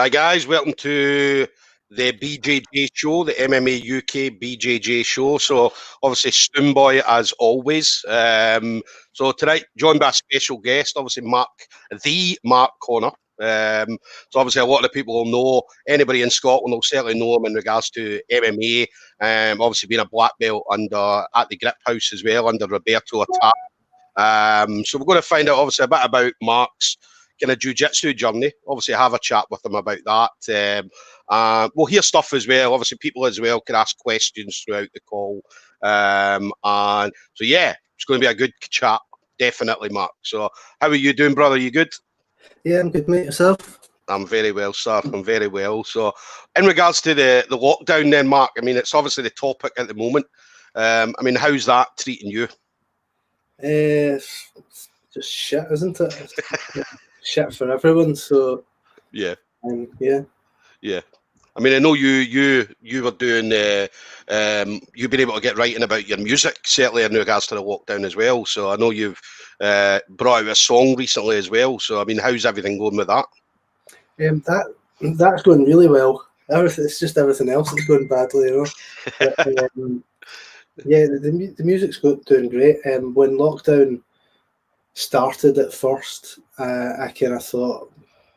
Hi guys, welcome to the BJJ show, the MMA UK BJJ show. So obviously Stoomboy as always. So tonight joined by a special guest, obviously Mark Connor. So obviously a lot of people will know, anybody in Scotland will certainly know him in regards to MMA. Obviously being a black belt at the Griphouse as well under Roberto Attack. So we're going to find out obviously a bit about Mark's kind of jiu-jitsu journey. Obviously have a chat with him about that. We'll hear stuff as well. Obviously people as well can ask questions throughout the call. And so yeah, it's going to be a good chat, definitely, Mark. So how are you doing, brother? You good? Yeah, I'm good, mate. Yourself? I'm very well, sir. I'm very well. So in regards to the lockdown then, Mark, I mean, it's obviously the topic at the moment. I mean, how's that treating you? It's just shit, isn't it? Shit for everyone. So yeah. Yeah. I mean, I know you were doing. You've been able to get writing about your music, certainly in regards to the lockdown as well. So I know you've brought out a song recently as well. So I mean, how's everything going with that? That's going really well. It's just everything else that's going badly, you know. But, yeah, the music's doing great. When lockdown started at first, I kind of thought,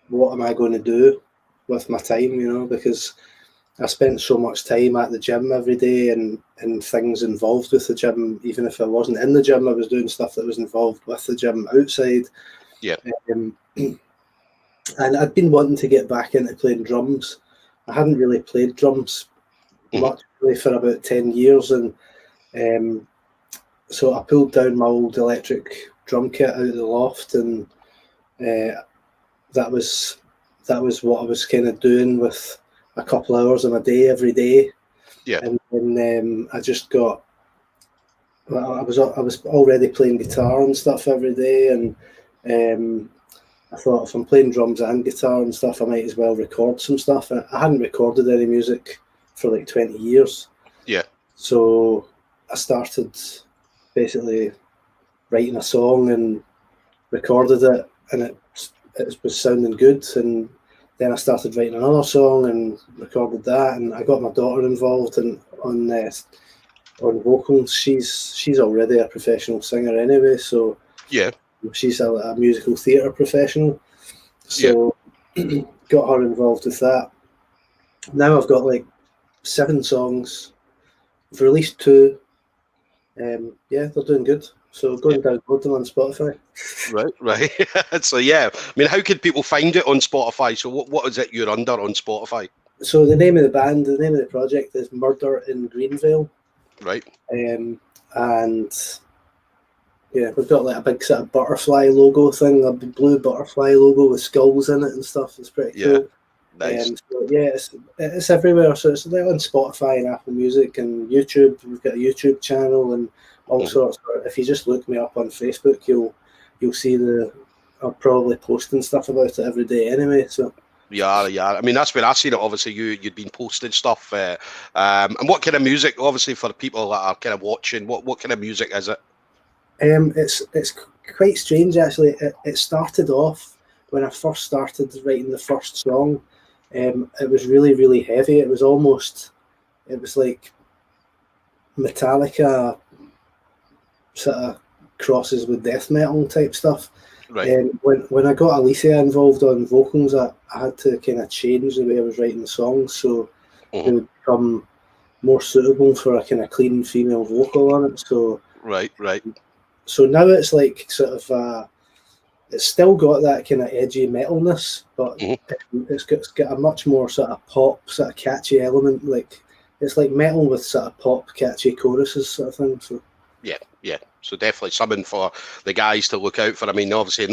what am I going to do with my time, you know, because I spent so much time at the gym every day and things involved with the gym. Even if I wasn't in the gym, I was doing stuff that was involved with the gym outside. Yeah. And I'd been wanting to get back into playing drums. I hadn't really played drums much really for about 10 years. And so I pulled down my old electric drum kit out of the loft, and that was what I was kind of doing with a couple of hours of my day every day. Yeah. And then I just got. Well, I was already playing guitar and stuff every day, and I thought if I'm playing drums and guitar and stuff, I might as well record some stuff. And I hadn't recorded any music for like 20 years. Yeah. So I started basically writing a song and recorded it, and it was sounding good. And then I started writing another song and recorded that, and I got my daughter involved on vocals. She's already a professional singer anyway, so yeah, she's a musical theatre professional. So got her involved with that. Now I've got like 7 songs. I've released 2. They're doing good. So go and download them on Spotify. Right. So yeah, I mean, how could people find it on Spotify? So what is it you're under on Spotify? So the name of the project is Murder in Greenvale. Right. And yeah, we've got like a big sort of butterfly logo thing, a blue butterfly logo with skulls in it and stuff. It's pretty cool. Nice. So yeah, it's everywhere. So it's like on Spotify and Apple Music and YouTube. We've got a YouTube channel and all sorts. If you just look me up on Facebook, you'll see I'm probably posting stuff about it every day anyway. So yeah. I mean, that's where I seen it. Obviously, you'd been posting stuff. And what kind of music? Obviously, for the people that are kind of watching, what kind of music is it? It's quite strange actually. It started off when I first started writing the first song. It was really, really heavy. It was like Metallica sort of crosses with death metal type stuff. Right. When I got Alicia involved on vocals, I had to kind of change the way I was writing the songs so they would become more suitable for a kind of clean female vocal on it. So right. So now it's like sort of it's still got that kind of edgy metalness, but it's got a much more sort of pop, sort of catchy element. Like it's like metal with sort of pop, catchy choruses sort of thing. So yeah. So definitely something for the guys to look out for. I mean, obviously,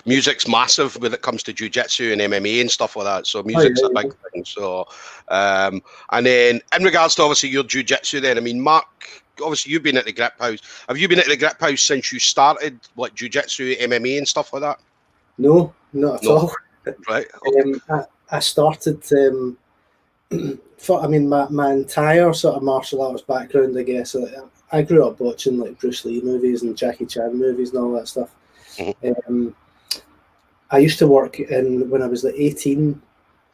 music's massive when it comes to jiu-jitsu and MMA and stuff like that. So music's a big thing. So, and then in regards to obviously your jiu-jitsu, then I mean, Mark, obviously you've been at the Griphouse. Have you been at the Griphouse since you started like jiu-jitsu, MMA, and stuff like that? No, not at all. Right. Okay. I started. My entire sort of martial arts background, I guess. I grew up watching like Bruce Lee movies and Jackie Chan movies and all that stuff. I used to work when I was like 18.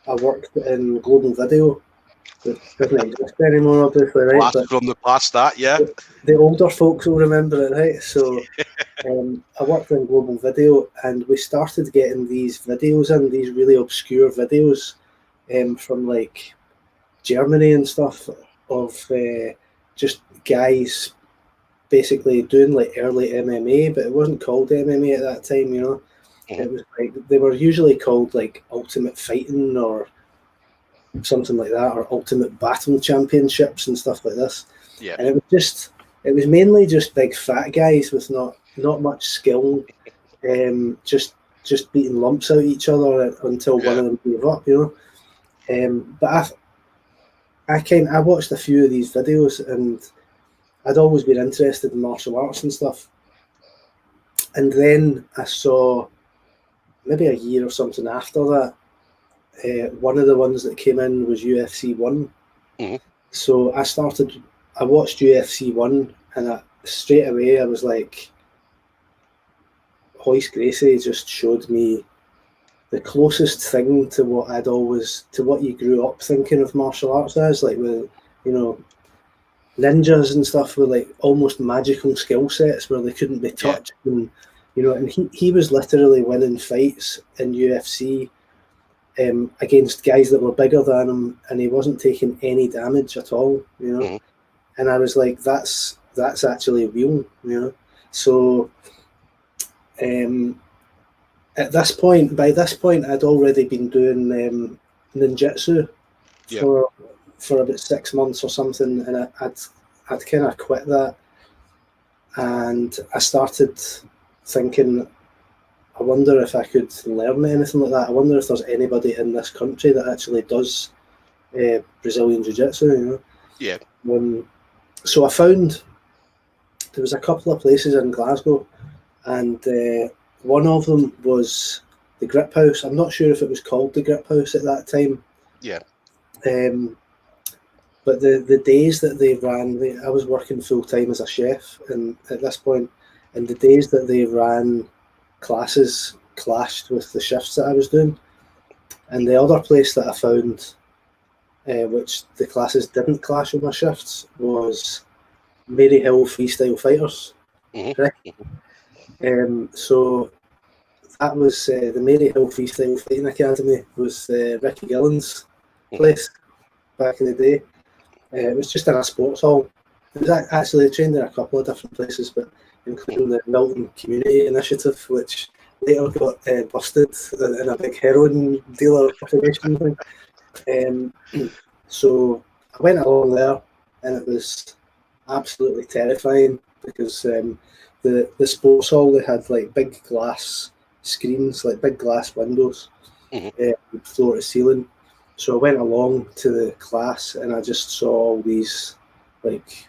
I worked in Global Video, which doesn't exist anymore, obviously, right? Blast But from the past, that, yeah. the older folks will remember it, right? So I worked in Global Video, and we started getting these videos in, these really obscure videos from like Germany and stuff, of just guys basically doing like early MMA, but it wasn't called MMA at that time, you know. Mhm. It was like they were usually called like Ultimate Fighting or something like that, or Ultimate Battle Championships and stuff like this. Yeah. And it was mainly just big fat guys with not much skill, just beating lumps out each other until one Yeah. of them gave up, you know. But I watched a few of these videos, and I'd always been interested in martial arts and stuff. And then I saw, maybe a year or something after that, one of the ones that came in was UFC 1. Mhm. So I watched UFC 1, and straight away I was like, Hoist Gracie just showed me the closest thing to what you grew up thinking of martial arts as, like with, you know, ninjas and stuff with like almost magical skill sets where they couldn't be Yeah. touched, and you know, and he was literally winning fights in UFC against guys that were bigger than him, and he wasn't taking any damage at all, you know. Mhm. And I was like, that's actually real, you know. So by this point, I'd already been doing ninjutsu Yeah. for about 6 months or something, and I'd kind of quit that, and I started thinking, I wonder if I could learn anything like that. I wonder if there's anybody in this country that actually does Brazilian Jiu-Jitsu, you know. Yeah. So I found there was a couple of places in Glasgow, and one of them was the Griphouse. I'm not sure if it was called the Griphouse at that time. Yeah. But the days that they ran, I was working full time as a chef, and at this point, and the days that they ran classes clashed with the shifts that I was doing. And the other place that I found, which the classes didn't clash with my shifts, was Mary Hill Freestyle Fighters. Mhm. Right? So that was the Mary Hill Freestyle Fighting Academy, was Ricky Gillen's place back in the day. It was just in a sports hall. It was actually trained in a couple of different places, but including the Milton Community Initiative, which later got busted in a big heroin dealer operation thing. So I went along there, and it was absolutely terrifying because the sports hall, they had like big glass screens, like big glass windows, floor to ceiling. So I went along to the class, and I just saw all these like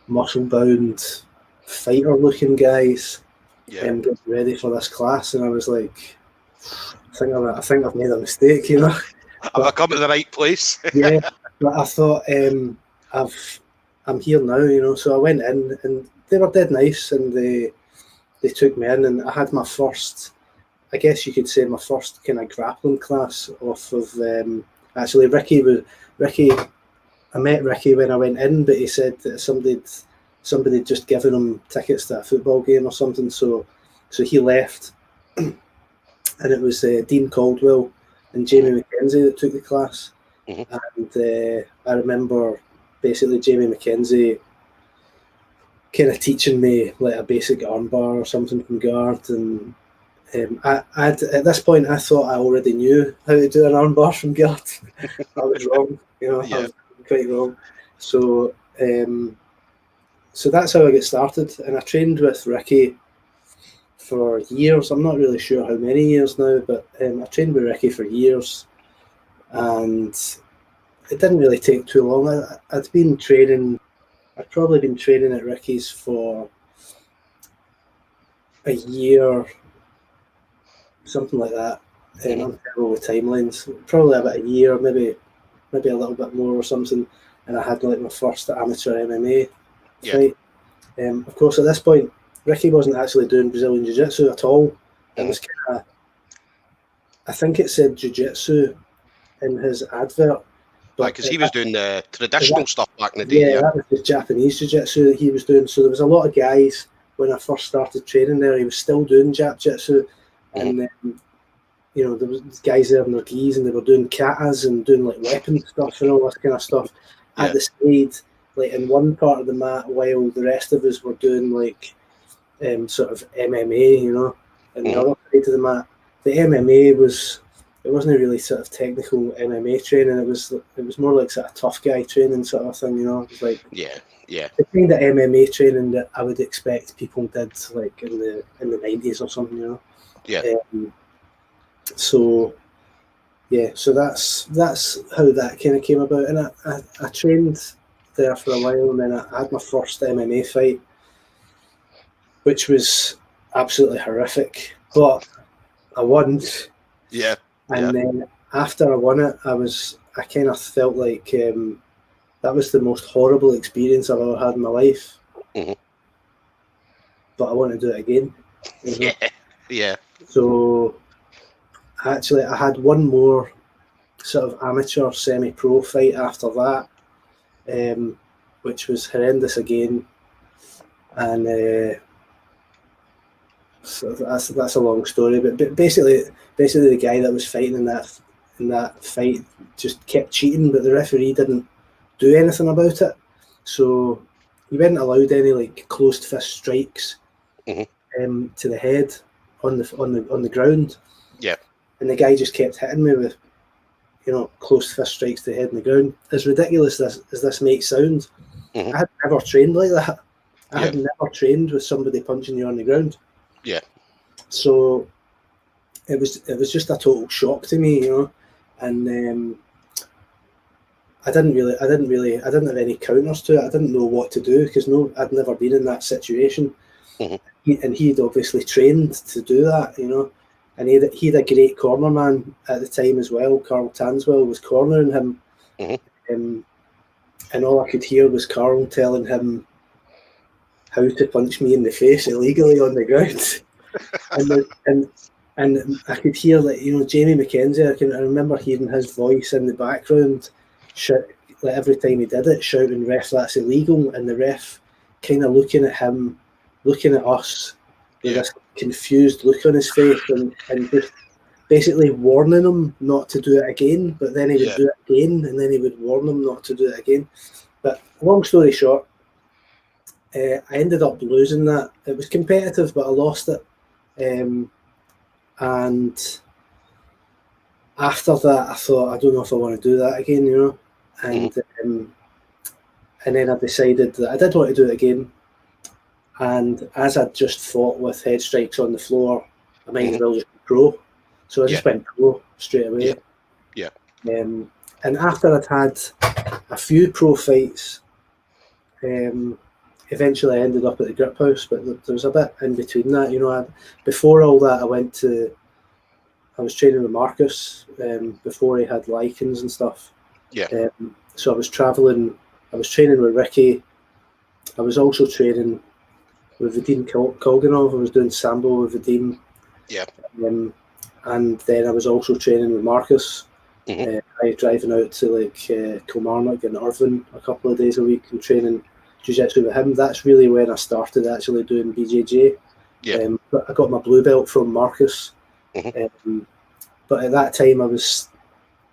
muscle bound fighter looking guys getting ready for this class, and I was like, I think I've made a mistake, you know. Have I come to the right place? Yeah, but I thought I'm here now, you know. So I went in, and they were dead nice, and they took me in, and I had my first, I guess you could say, my first kind of grappling class off of actually Ricky. I met Ricky when I went in, but he said that somebody just given him tickets to a football game or something, so he left, and it was Dean Caldwell and Jamie McKenzie that took the class. And I remember basically Jamie McKenzie kind of teaching me like a basic armbar or something from guard, and at this point I thought I already knew how to do an armbar from guard. I was wrong, you know. I was quite wrong. So so that's how I got started, and I trained with Ricky for years. I'm not really sure how many years now, but I trained with Ricky for years, and it didn't really take too long. I'd probably been training at Ricky's for a year, something like that. I'm terrible with timelines. Probably about a year, maybe a little bit more or something. And I had like my first amateur MMA fight. Of course, at this point, Ricky wasn't actually doing Brazilian Jiu-Jitsu at all. It was kind of, I think it said Jiu-Jitsu in his advert. Because he was doing the traditional stuff back in the day. Yeah, that was the Japanese jiu-jitsu that he was doing. So there was a lot of guys, when I first started training there, he was still doing Jap Jitsu. And you know, there was guys there in their gis and they were doing katas and doing like weapon stuff and all this kind of stuff at the side, like in one part of the mat, while the rest of us were doing like sort of MMA, you know, and the other side of the mat. The MMA it wasn't really sort of technical MMA training. It was more like sort of tough guy training sort of thing, you know. It was like the kind of MMA training that I would expect people did like in the 90s or something, you know. So that's how that kind of came about, and I trained there for a while, and then I had my first MMA fight, which was absolutely horrific, but I won. And then after I won it, I kind of felt like that was the most horrible experience I've ever had in my life. But I want to do it again. You know? So actually, I had one more sort of amateur semi-pro fight after that, which was horrendous again, and so that's a long story. But basically the guy that was fighting in that fight just kept cheating, but the referee didn't do anything about it. So he wasn't allowed any like closed fist strikes to the head on the ground. And the guy just kept hitting me with, you know, closed fist strikes to the head on the ground. As ridiculous as this might sound, I had never trained like that. I had never trained with somebody punching you on the ground. So it was just a total shock to me, you know, and I didn't have any counters to it. I didn't know what to do because I'd never been in that situation, and he'd obviously trained to do that, you know. And he had a great corner man at the time as well. Carl Tanswell was cornering him, and all I could hear was Carl telling him how to punch me in the face illegally on the ground. and I could hear that, you know, Jamie McKenzie. I remember hearing his voice in the background, like every time he did it, shouting, "Ref, that's illegal!" And the ref kind of looking at him, looking at us with this confused look on his face, and just basically warning him not to do it again. But then he would do it again, and then he would warn him not to do it again. But long story short, I ended up losing that. It was competitive, but I lost it. And after that, I thought, I don't know if I want to do that again, you know. And then I decided that I did want to do it again. And as I'd just fought with head strikes on the floor, I might as well just be pro. So I just went pro straight away. And after I'd had a few pro fights, eventually I ended up at the Griphouse, but there was a bit in between that, you know. Before all that, I was training with Marcus before he had lichens and stuff. So I was traveling. I was training with Ricky. I was also training with Vadim Kolganov. I was doing Sambo with Vadim. And then I was also training with Marcus. I was driving out to like Kilmarnock and Irvine a couple of days a week and training jiu-jitsu with him. That's really when I started actually doing BJJ. I got my blue belt from Marcus. But at that time I was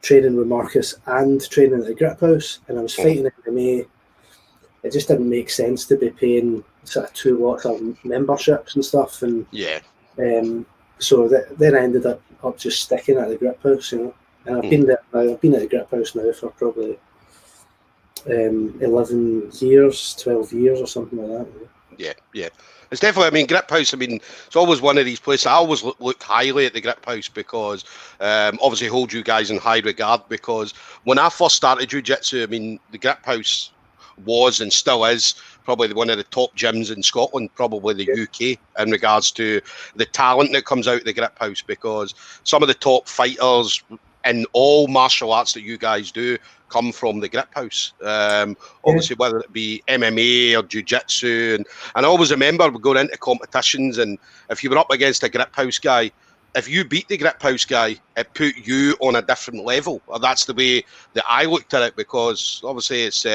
training with Marcus and training at the Griphouse, and I was fighting MMA. It just didn't make sense to be paying sort of 2 lots of memberships and stuff, and so then I ended up just sticking at the Griphouse, you know. And I've been there now. I've been at the Griphouse now for probably 11 years, 12 years or something like that. It's definitely, I mean, Griphouse, I mean, it's always one of these places. I always look highly at the Griphouse because obviously hold you guys in high regard, because when I first started jiu-jitsu, I mean, the Griphouse was and still is probably one of the top gyms in Scotland, probably the UK, in regards to the talent that comes out of the Griphouse, because some of the top fighters in all martial arts that you guys do come from the Griphouse. Obviously, whether it be MMA or jiu-jitsu, and I always remember going into competitions, and if you were up against a Griphouse guy, if you beat the Griphouse guy, it put you on a different level. Or that's the way that I looked at it, because obviously it's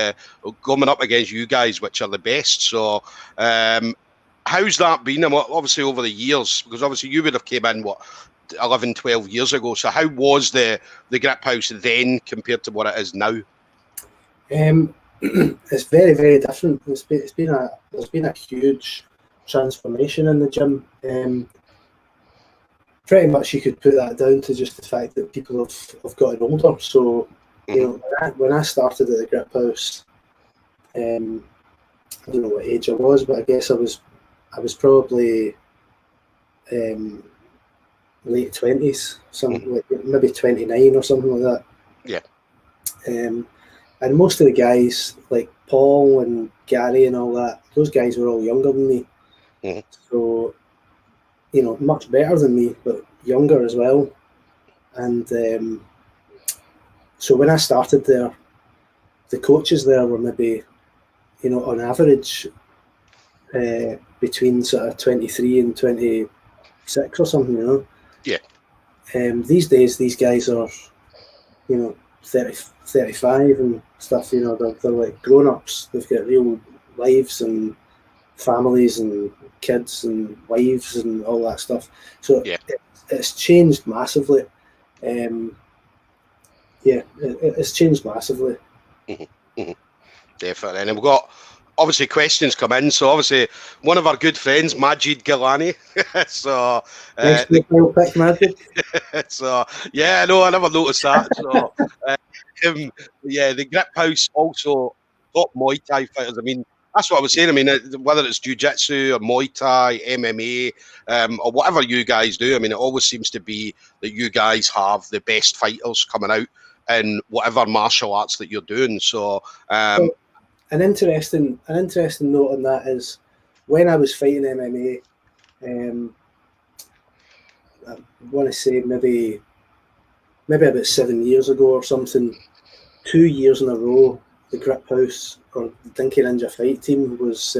coming up against you guys, which are the best. So how's that been? And obviously over the years, because obviously you would have came in, 11, 12 years ago. So how was the Griphouse then compared to what it is now? It's very, very different. There's been a huge transformation in the gym. Pretty much you could put that down to just the fact that people have gotten older. So, you know, when I started at the Griphouse, I don't know what age I was, but I guess I was probably late 20s, like maybe 29 or something like that. Yeah. And most of the guys, like Paul and Gary and all that, those guys were all younger than me. So, you know, much better than me, but younger as well. And so when I started there, the coaches there were maybe, you know, on average between sort of 23 and 26 or something, you know. Yeah. These days, these guys are, you know, 30, 35 and stuff, you know, they're like grown-ups. They've got real lives and families and kids and wives and all that stuff. So yeah, it's changed massively. It's changed massively. Definitely. And we've got obviously questions come in. So obviously one of our good friends, Majid Gilani. So Nice pick, Majid. so yeah, no, I never noticed that. So yeah, the Griphouse also top Muay Thai fighters. I mean, that's what I was saying. I mean, whether it's jiu-jitsu or Muay Thai, MMA, or whatever you guys do, I mean, it always seems to be that you guys have the best fighters coming out in whatever martial arts that you're doing. So, an interesting note on that is when I was fighting MMA, I want to say maybe about 7 years ago or something, 2 years in a row, the Griphouse or the Dinky Ninja Fight Team was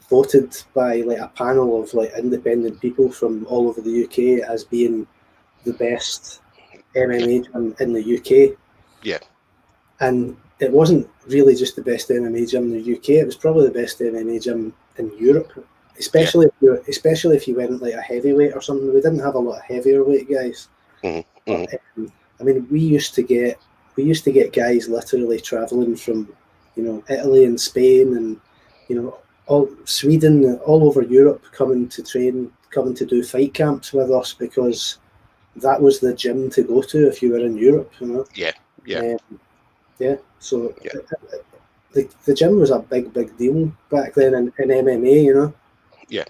voted by like a panel of like independent people from all over the UK as being the best MMA gym in the UK. Yeah. And it wasn't really just the best MMA gym in the UK, it was probably the best MMA gym in Europe. Especially if you went like a heavyweight or something. We didn't have a lot of heavier weight guys. But, I mean, we used to get guys literally traveling from, you know, Italy and Spain and, you know, all Sweden, all over Europe, coming to train, coming to do fight camps with us because that was the gym to go to if you were in Europe, you know. So the gym was a big deal back then in MMA, you know. Yeah.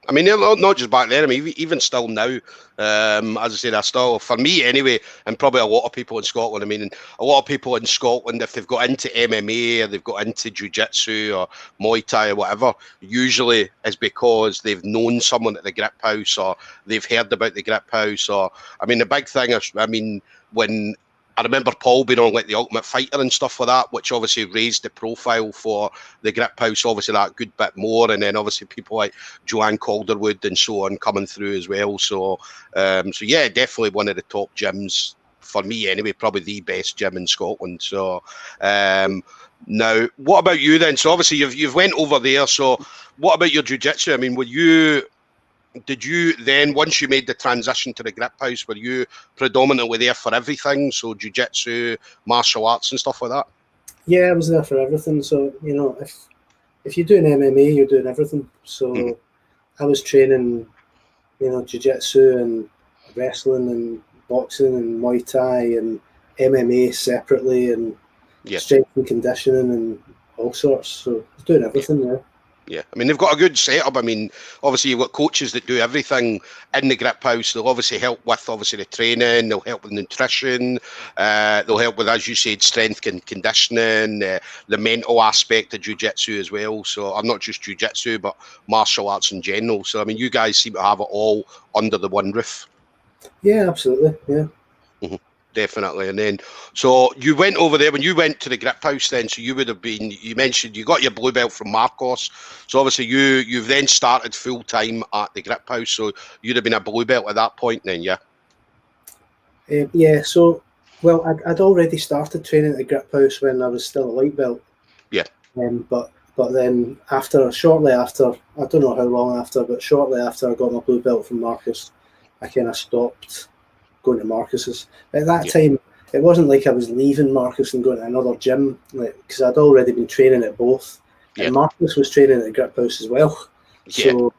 I mean, not just back then. I mean, even still now, as I said, I still, for me anyway, and probably a lot of people in Scotland. I mean, a lot of people in Scotland, if they've got into MMA or they've got into jiu-jitsu or Muay Thai or whatever, usually is because they've known someone at the Griphouse or they've heard about the Griphouse. Or, I mean, the big thing is, I mean, when I remember Paul being on like the Ultimate Fighter and stuff like that, which obviously raised the profile for the Griphouse, obviously that good bit more. And then obviously people like Joanne Calderwood and so on coming through as well. So, so yeah, definitely one of the top gyms for me anyway, probably the best gym in Scotland. So, now what about you then? So obviously you've went over there. So what about your jiu-jitsu? I mean, did you then, once you made the transition to the Griphouse, were you predominantly there for everything? So jiu-jitsu, martial arts and stuff like that? Yeah, I was there for everything. So, you know, if you're doing MMA, you're doing everything. So I was training, you know, jiu-jitsu and wrestling and boxing and Muay Thai and MMA separately and strength and conditioning and all sorts. So I was doing everything there. Yeah, I mean, they've got a good setup. I mean, obviously, you've got coaches that do everything in the Griphouse. They'll obviously help with, obviously, the training. They'll help with nutrition. They'll help with, as you said, strength and conditioning, the mental aspect of jiu-jitsu as well. So, I'm not just jiu-jitsu, but martial arts in general. So, I mean, you guys seem to have it all under the one roof. Yeah, absolutely, yeah. definitely. And then, so you went over there when you went to the Griphouse then, so you would have been, you mentioned you got your blue belt from Marcos. So obviously you've then started full time at the Griphouse. So you'd have been a blue belt at that point then, yeah? Yeah, so, well, I'd already started training at the Griphouse when I was still a white belt. Yeah. But then shortly after, I don't know how long after, but shortly after I got my blue belt from Marcus, I kind of stopped going to Marcus's. At that time, it wasn't like I was leaving Marcus and going to another gym, because I'd already been training at both. Yeah. And Marcus was training at the Griphouse as well. So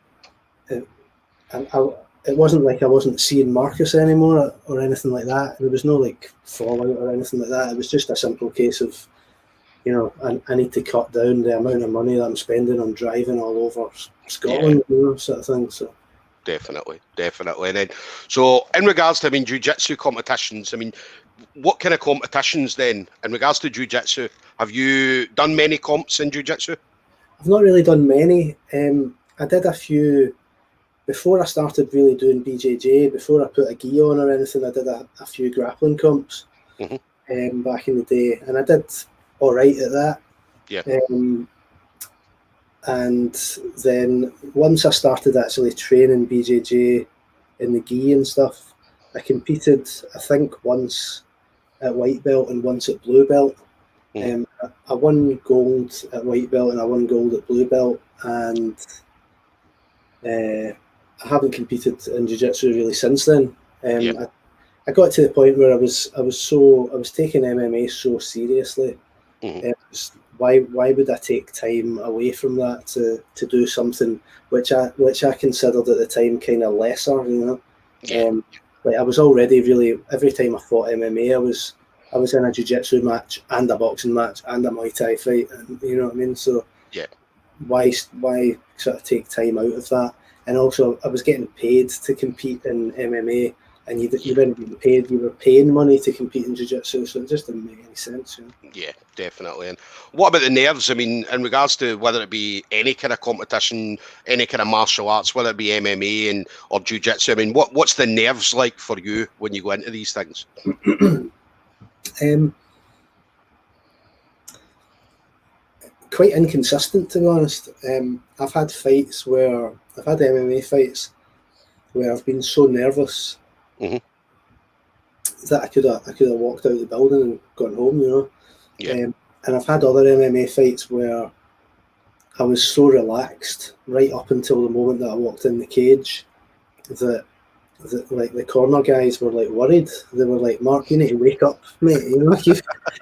it wasn't like I wasn't seeing Marcus anymore or anything like that. There was no like fallout or anything like that. It was just a simple case of, you know, I need to cut down the amount of money that I'm spending on driving all over Scotland, you know, sort of thing. So definitely. And then, so in regards to, I mean, jiu-jitsu competitions, I mean, what kind of competitions then, in regards to jiu-jitsu, have you done many comps in jiu-jitsu? I've not really done many. I did a few before I started really doing BJJ. Before I put a gi on or anything, I did a few grappling comps back in the day, and I did all right at that. Yeah. And then once I started actually training BJJ in the gi and stuff, I competed, I think, once at white belt and once at blue belt. I won gold at white belt and I won gold at blue belt, and I haven't competed in jiu-jitsu really since then. I got to the point where I was taking MMA so seriously. Why would I take time away from that to do something which I considered at the time kind of lesser, you know? Like I was already really, every time I fought MMA, I was in a jiu-jitsu match and a boxing match and a Muay Thai fight, and you know what I mean. So why sort of take time out of that? And also, I was getting paid to compete in MMA, and you weren't getting paid. You were paying money to compete in jiu-jitsu, so it just didn't make any sense. You know? Yeah, definitely. And what about the nerves? I mean, in regards to whether it be any kind of competition, any kind of martial arts, whether it be MMA or jiu-jitsu, I mean, what's the nerves like for you when you go into these things? Quite inconsistent, to be honest. I've had MMA fights where I've been so nervous that I could have walked out of the building and gone home, you know. And I've had other MMA fights where I was so relaxed right up until the moment that I walked in the cage that like the corner guys were like worried. They were like, "Mark, you need to wake up, mate. You know,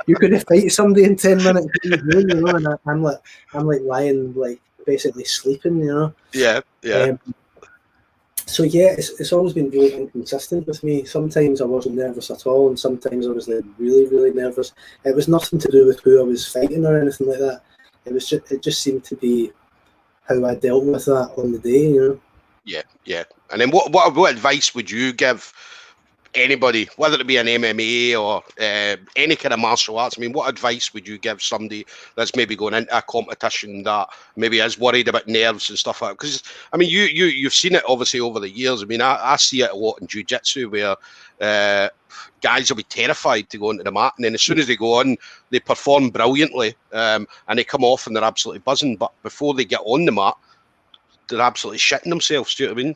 you're going to fight somebody in 10 minutes, you know." And I'm like lying, like basically sleeping, you know. So it's always been really inconsistent with me. Sometimes I wasn't nervous at all, and sometimes I was like really, really nervous. It was nothing to do with who I was fighting or anything like that. It just seemed to be how I dealt with that on the day, you know. Yeah. And then what advice would you give anybody, whether it be an MMA or any kind of martial arts? I mean, what advice would you give somebody that's maybe going into a competition that maybe is worried about nerves and stuff like that? Because I mean, you've seen it obviously over the years. I mean, I see it a lot in jiu-jitsu where guys will be terrified to go into the mat, and then as soon as they go on, they perform brilliantly, and they come off and they're absolutely buzzing. But before they get on the mat, they're absolutely shitting themselves. Do you know what I mean?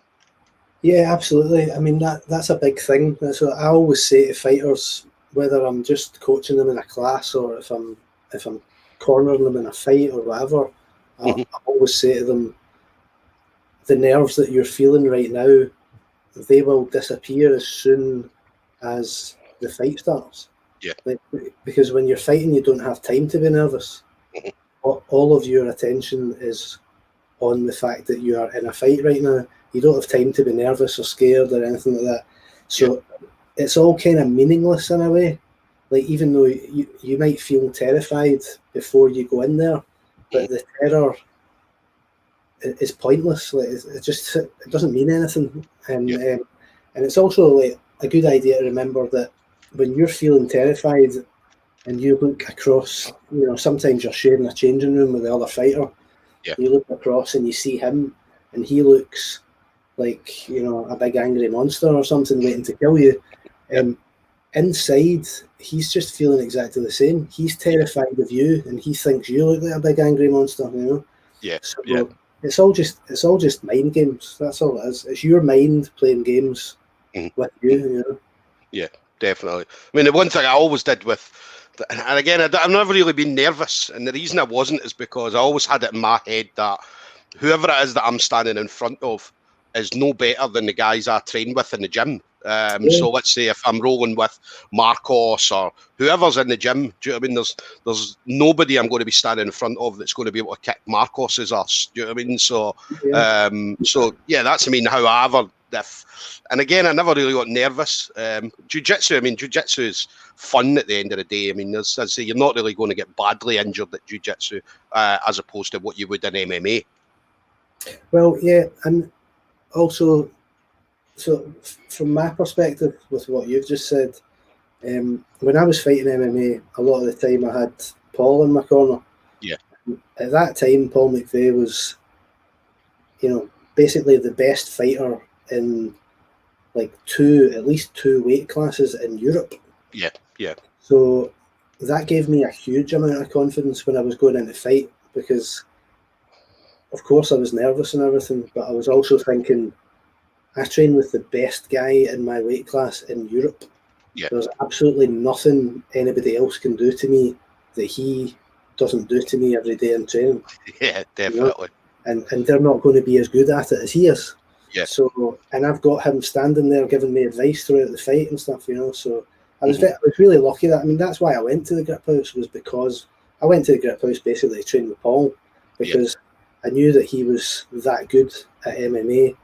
Yeah, absolutely. I mean, that's a big thing. That's what I always say to fighters, whether I'm just coaching them in a class or if I'm cornering them in a fight or whatever. I always say to them, the nerves that you're feeling right now, they will disappear as soon as the fight starts. Because when you're fighting, you don't have time to be nervous. All of your attention is on the fact that you are in a fight right now. You don't have time to be nervous or scared or anything like that. So it's all kind of meaningless in a way. Like, even though you might feel terrified before you go in there, but the terror is pointless. Like, it doesn't mean anything. And it's also like a good idea to remember that when you're feeling terrified and you look across, you know, sometimes you're sharing a changing room with the other fighter. You look across and you see him, and he looks like, you know, a big angry monster or something waiting to kill you. inside, he's just feeling exactly the same. He's terrified of you, and he thinks you look like a big angry monster. You know. Yeah. So Yeah. it's all just mind games. That's all it is. It's your mind playing games with you. You know. Yeah, definitely. I mean, the one thing I always did with, and again, I've never really been nervous, and the reason I wasn't is because I always had it in my head that whoever it is that I'm standing in front of is no better than the guys I train with in the gym. So let's say if I'm rolling with Marcos or whoever's in the gym, do you know what I mean? There's nobody I'm going to be standing in front of that's going to be able to kick Marcos's ass. Do you know what I mean? So, yeah, that's how I ever. And again, I never really got nervous. Jiu-jitsu, jiu-jitsu is fun at the end of the day. I mean, as I say, you're not really going to get badly injured at jiu-jitsu as opposed to what you would in MMA. Well, yeah, and also, so from my perspective, with what you've just said, when I was fighting MMA, a lot of the time I had Paul in my corner. Yeah. At that time, Paul McVeigh was, basically the best fighter in at least two weight classes in Europe. Yeah, yeah. So that gave me a huge amount of confidence when I was going into fight, because of course I was nervous and everything, but I was also thinking, I train with the best guy in my weight class in Europe. Yeah. There's absolutely nothing anybody else can do to me that he doesn't do to me every day in training. Yeah, definitely. And they're not going to be as good at it as he is. Yeah. So, and I've got him standing there giving me advice throughout the fight and stuff, So I was really lucky that, that's why I went to the Griphouse, was because I went to the Griphouse basically to train with Paul, because I knew that he was that good at MMA,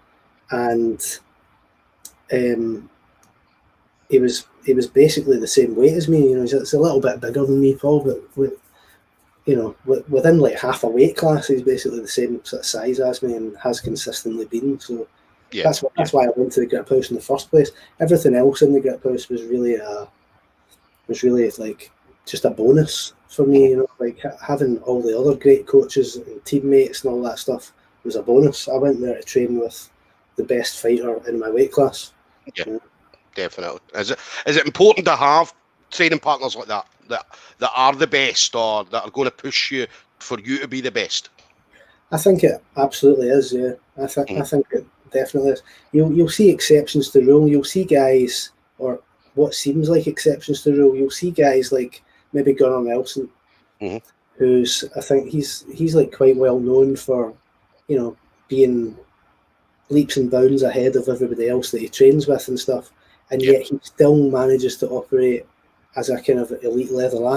and he was basically the same weight as me. He's a little bit bigger than me, Paul, but within like half a weight class, he's basically the same sort of size as me and has consistently been. So that's why I went to the Griphouse in the first place. Everything else in the Griphouse was really like just a bonus for me. Like having all the other great coaches and teammates and all that stuff was a bonus. I went there to train with the best fighter in my weight class. Yeah, definitely. Is it important to have training partners like that are the best, or that are going to push you for you to be the best? I think it absolutely is. Yeah, I think it definitely is. You'll see exceptions to the rule. You'll see guys, or what seems like exceptions to the rule. You'll see guys like maybe Gunnar Nelson, who's, I think he's like quite well known for, being leaps and bounds ahead of everybody else that he trains with and stuff, and yet he still manages to operate as a kind of elite level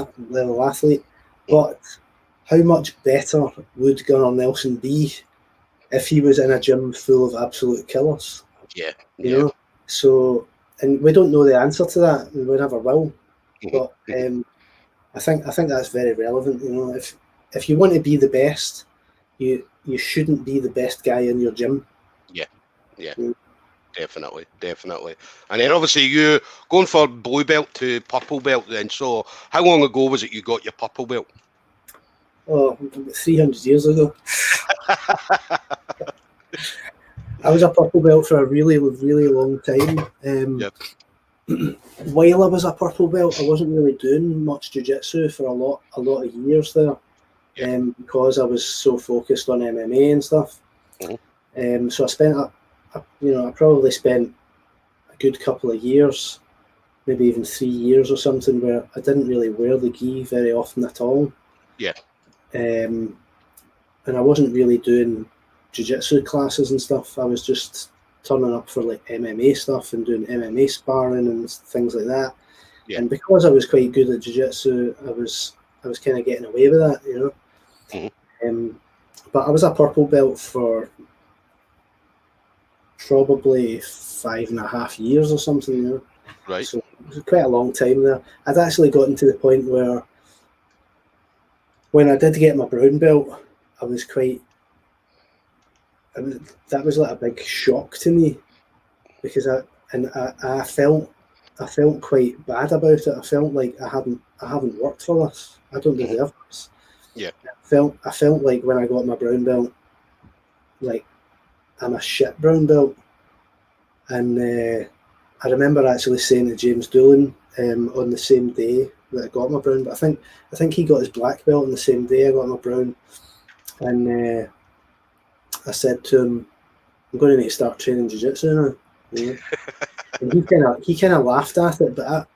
athlete. But how much better would Gunnar Nelson be if he was in a gym full of absolute killers? Yeah. So, and we don't know the answer to that, and we never will. But I think that's very relevant. If you want to be the best, you shouldn't be the best guy in your gym. Yeah. Definitely. And then obviously you going for blue belt to purple belt then. So how long ago was it you got your purple belt? Oh, 300 years ago. I was a purple belt for a really, really long time. While I was a purple belt, I wasn't really doing much jiu-jitsu for a lot of years there, because I was so focused on MMA and stuff. So I spent I probably spent a good couple of years, maybe even 3 years or something, where I didn't really wear the gi very often at all. And I wasn't really doing jiu-jitsu classes and stuff. I was just turning up for like MMA stuff and doing MMA sparring and things like that. And because I was quite good at jiu-jitsu, I was kind of getting away with that, but I was a purple belt for probably 5.5 years or something, Right. So it was quite a long time there. I'd actually gotten to the point where when I did get my brown belt, that was like a big shock to me, because I felt quite bad about it. I felt like I haven't worked for this. I don't deserve this. I felt like when I got my brown belt, like I'm a shit brown belt. And I remember actually saying to James Doolan on the same day that I got my brown. But I think he got his black belt on the same day I got my brown. And I said to him, I'm going to need to start training jiu-jitsu now. You know? And he kind of laughed at it, but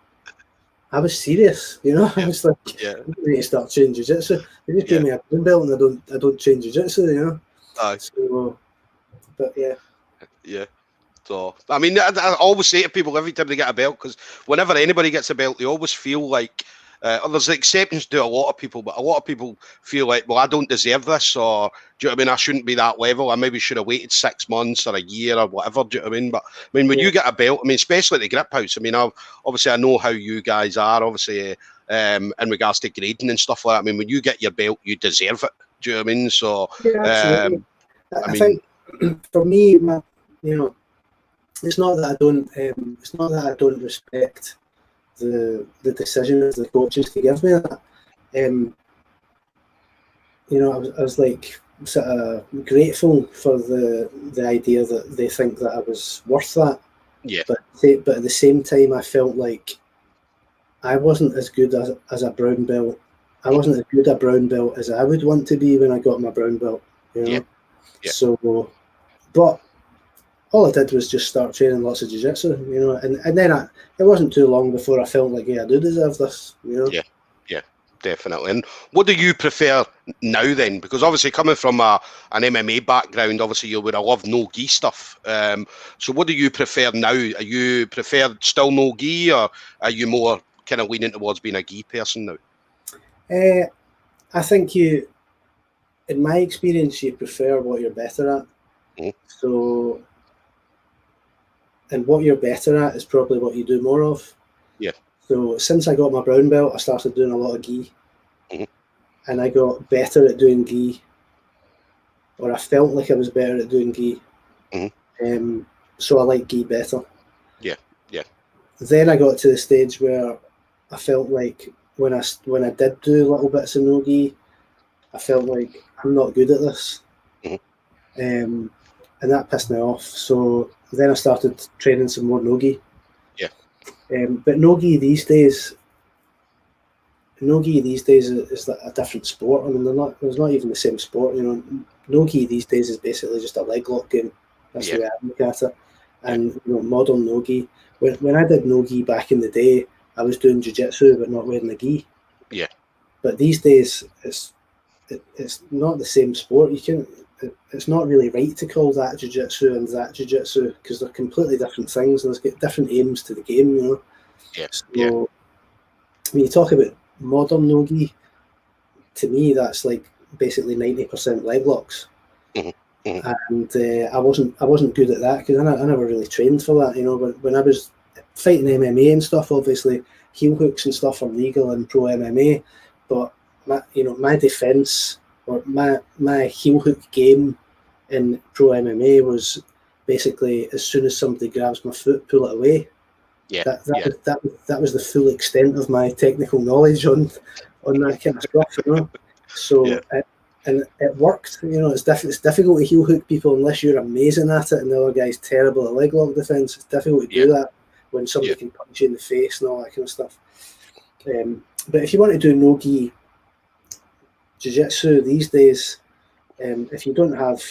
I was serious, you know. I was like, I'm going to need to start training jiu-jitsu. They just gave me a brown belt, and I don't train jiu-jitsu, you know. So, but yeah. So I mean, I always say to people every time they get a belt, because whenever anybody gets a belt, they always feel like. There's exceptions to a lot of people, but a lot of people feel like, well, I don't deserve this, or do you know what I mean? I shouldn't be that level. I maybe should have waited 6 months or a year or whatever. Do you know what I mean? But I mean, when you get a belt, I mean, especially at the Griphouse, I mean, obviously I know how you guys are, obviously, in regards to grading and stuff like that. I mean, when you get your belt, you deserve it. Do you know what I mean? So, absolutely. I think for me, you know, it's not that I don't respect the decision of the coaches to give me that. You know, I was like sort of grateful for the idea that they think that I was worth that. Yeah. But at the same time, I felt like I wasn't as good as a brown belt. I wasn't as good a brown belt as I would want to be when I got my brown belt. You know. Yeah. So, but all I did was just start training lots of jiu-jitsu, you know, and then it wasn't too long before I felt like, yeah, I do deserve this, you know. Yeah, definitely. And what do you prefer now then? Because obviously coming from an MMA background, obviously you would have loved Nogi stuff. So what do you prefer now? Are you prefer still Nogi, or are you more kind of leaning towards being a gi person now? I think in my experience, you prefer what you're better at. Mm-hmm. So, and what you're better at is probably what you do more of. Yeah. So since I got my brown belt, I started doing a lot of gi. Mm-hmm. And I got better at doing gi, or I felt like I was better at doing gi. Mm-hmm. So I like gi better. Yeah. Then I got to the stage where I felt like when I did do little bits of no-gi, I felt like I'm not good at this. Mm-hmm. And that pissed me off. So then I started training some more no-gi. Yeah. But no-gi these days is like a different sport. I mean, there's not even the same sport. You know, no-gi these days is basically just a leg lock game. That's the way I look at it. And you know, modern no-gi. When I did no-gi back in the day, I was doing jiu-jitsu but not wearing the gi. Yeah. But these days, it's not the same sport. It's not really right to call that jiu-jitsu and that jiu-jitsu, because they're completely different things, and there's got different aims to the game, you know. So when you talk about modern no-gi, to me that's like basically 90% leg locks. And I wasn't good at that because I never really trained for that, you know. But when I was fighting MMA and stuff, obviously heel hooks and stuff are legal in pro MMA, but my defense or my heel hook game in pro MMA was basically as soon as somebody grabs my foot, pull it away. That was the full extent of my technical knowledge on that kind of stuff, you know. So and it worked, you know. It's difficult to heel hook people unless you're amazing at it and the other guy's terrible at leg lock defense. It's difficult to do that when somebody can punch you in the face and all that kind of stuff. But if you want to do no-gi jiu-jitsu these days, if you don't have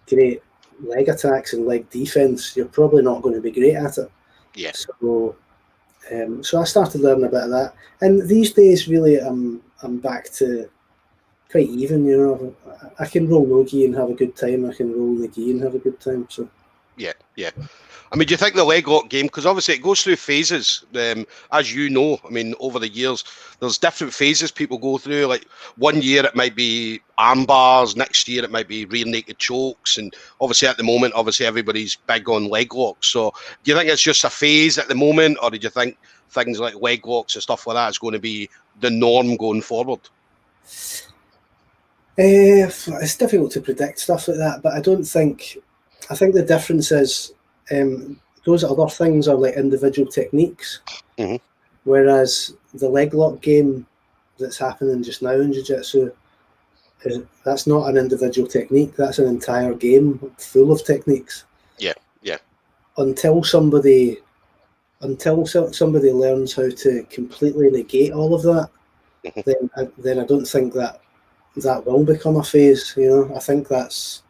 great leg attacks and leg defense, you're probably not going to be great at it. So I started learning a bit of that, and these days really I'm back to quite even, you know. I can roll no-gi and have a good time. I can roll the gi and have a good time. So I mean, do you think the leg lock game, because obviously it goes through phases, as you know, I mean, over the years, there's different phases people go through. Like 1 year it might be arm bars, next year it might be rear naked chokes, and obviously at the moment, everybody's big on leg locks. So do you think it's just a phase at the moment, or do you think things like leg locks and stuff like that is going to be the norm going forward? It's difficult to predict stuff like that, but I think the difference is those other things are like individual techniques, whereas the leg lock game that's happening just now in jiu-jitsu, that's not an individual technique, that's an entire game full of techniques. Until somebody until somebody learns how to completely negate all of that, then I don't think that will become a phase. I think that's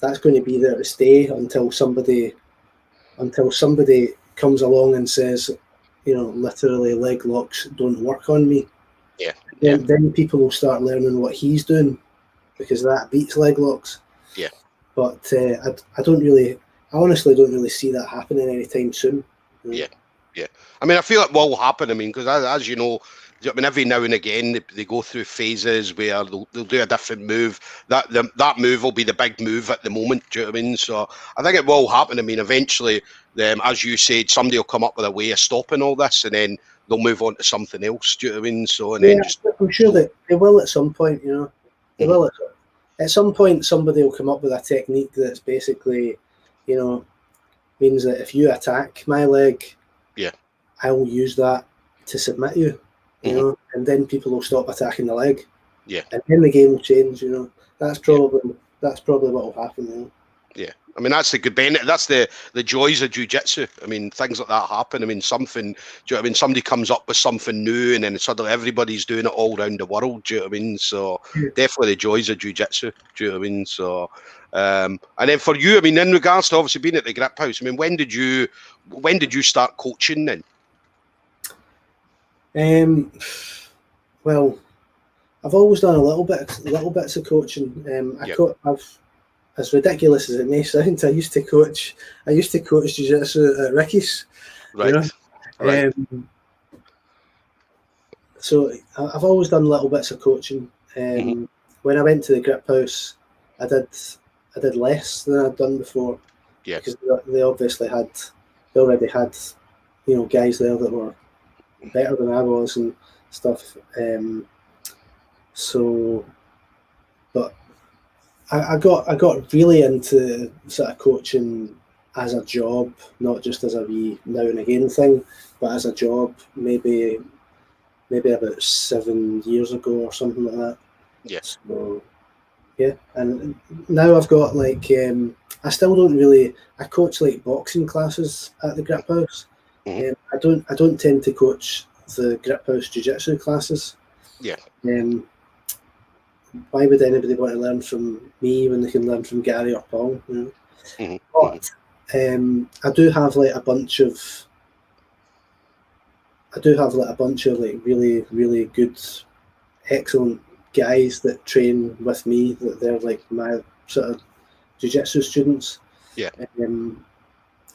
going to be there to stay until somebody comes along and says, literally leg locks don't work on me. Yeah. Then people will start learning what he's doing, because that beats leg locks. Yeah. But I honestly don't really see that happening anytime soon. Yeah. I mean, I feel it will happen. I mean, because as you know, every now and again they go through phases where they'll do a different move. That move will be the big move at the moment. Do you know what I mean? So I think it will happen. I mean, eventually, as you said, somebody will come up with a way of stopping all this, and then they'll move on to something else. Do you know what I mean? So then I'm sure that they will at some point. They will at some point. Somebody will come up with a technique that's basically, means that if you attack my leg, I will use that to submit you, and then people will stop attacking the leg, and then the game will change. That's probably what will happen. Yeah, I mean, that's the good benefit. That's the joys of jiu-jitsu. I mean, things like that happen. I mean, something. Do you know what I mean? Somebody comes up with something new, and then suddenly everybody's doing it all around the world. Do you know what I mean? So definitely the joys of jiu-jitsu. Do you know what I mean? So, and then for you, I mean, in regards to obviously being at the Griphouse, I mean, when did you start coaching then? Well, I've always done little bits of coaching. I've, as ridiculous as it may sound, I used to coach jiu-jitsu at Ricky's. Right. Right. So I've always done little bits of coaching. When I went to the Griphouse, I did less than I'd done before. Yeah. Because they already had guys there that were better than I was and stuff. But I got really into sort of coaching as a job, not just as a wee now and again thing, but as a job maybe about 7 years ago or something like that. Yes. So, yeah, and now I've got I still don't really. I coach boxing classes at the Griphouse. I don't tend to coach the Griphouse jiu-jitsu classes. Yeah. Why would anybody want to learn from me when they can learn from Gary or Paul? But I do have a bunch of really, really good, excellent guys that train with me. That they're my sort of jiu-jitsu students. Yeah.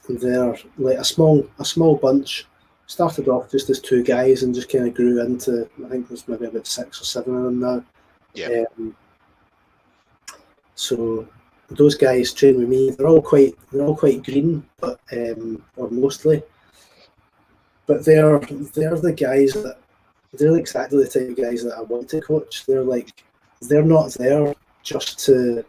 They're a small bunch. Started off just as 2 guys and just kind of grew into, I think there's maybe about 6 or 7 of them now. Yeah. So those guys train with me. They're all quite green, but or mostly. But they're the guys that they're exactly the type of guys that I want to coach. They're not there just to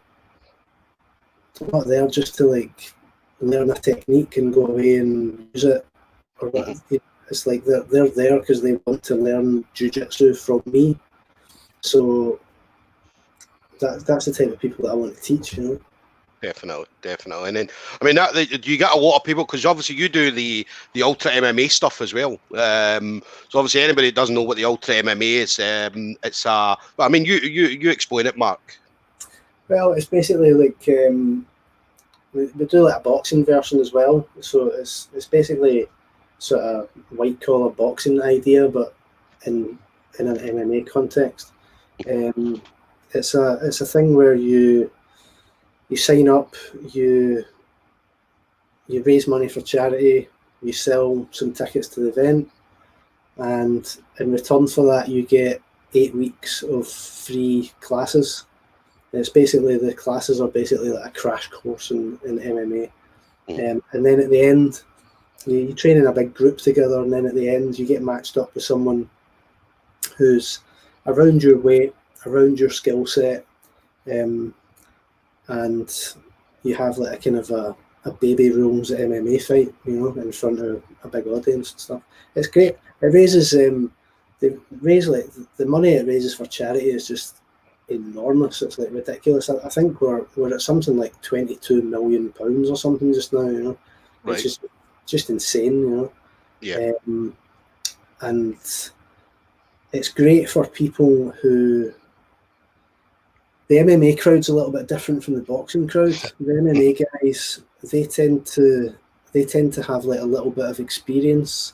learn a technique and go away and use it. Or it's they're there because they want to learn jiu-jitsu from me. So that's the type of people that I want to teach. Definitely. And then, I mean, you get a lot of people, because obviously you do the Ultra MMA stuff as well. So obviously anybody that doesn't know what the Ultra MMA is, it's but I mean, you explain it, Mark. Well, it's basically we do a boxing version as well. So it's basically sort of white collar boxing idea, but in an MMA context. It's a thing where you sign up, you raise money for charity, you sell some tickets to the event, and in return for that you get 8 weeks of free classes. And it's basically, the classes are basically like a crash course in MMA. And then at the end, you train in a big group together, and then at the end you get matched up with someone who's around your weight, around your skill set, and you have a kind of a baby rules MMA fight, in front of a big audience and stuff. It's great. It raises the money it raises for charity is just enormous. It's ridiculous. I think we're at something like £22 million or something just now, Right. which is just insane, Yeah. And it's great for people who... The MMA crowd's a little bit different from the boxing crowd. The MMA guys, they tend to have like a little bit of experience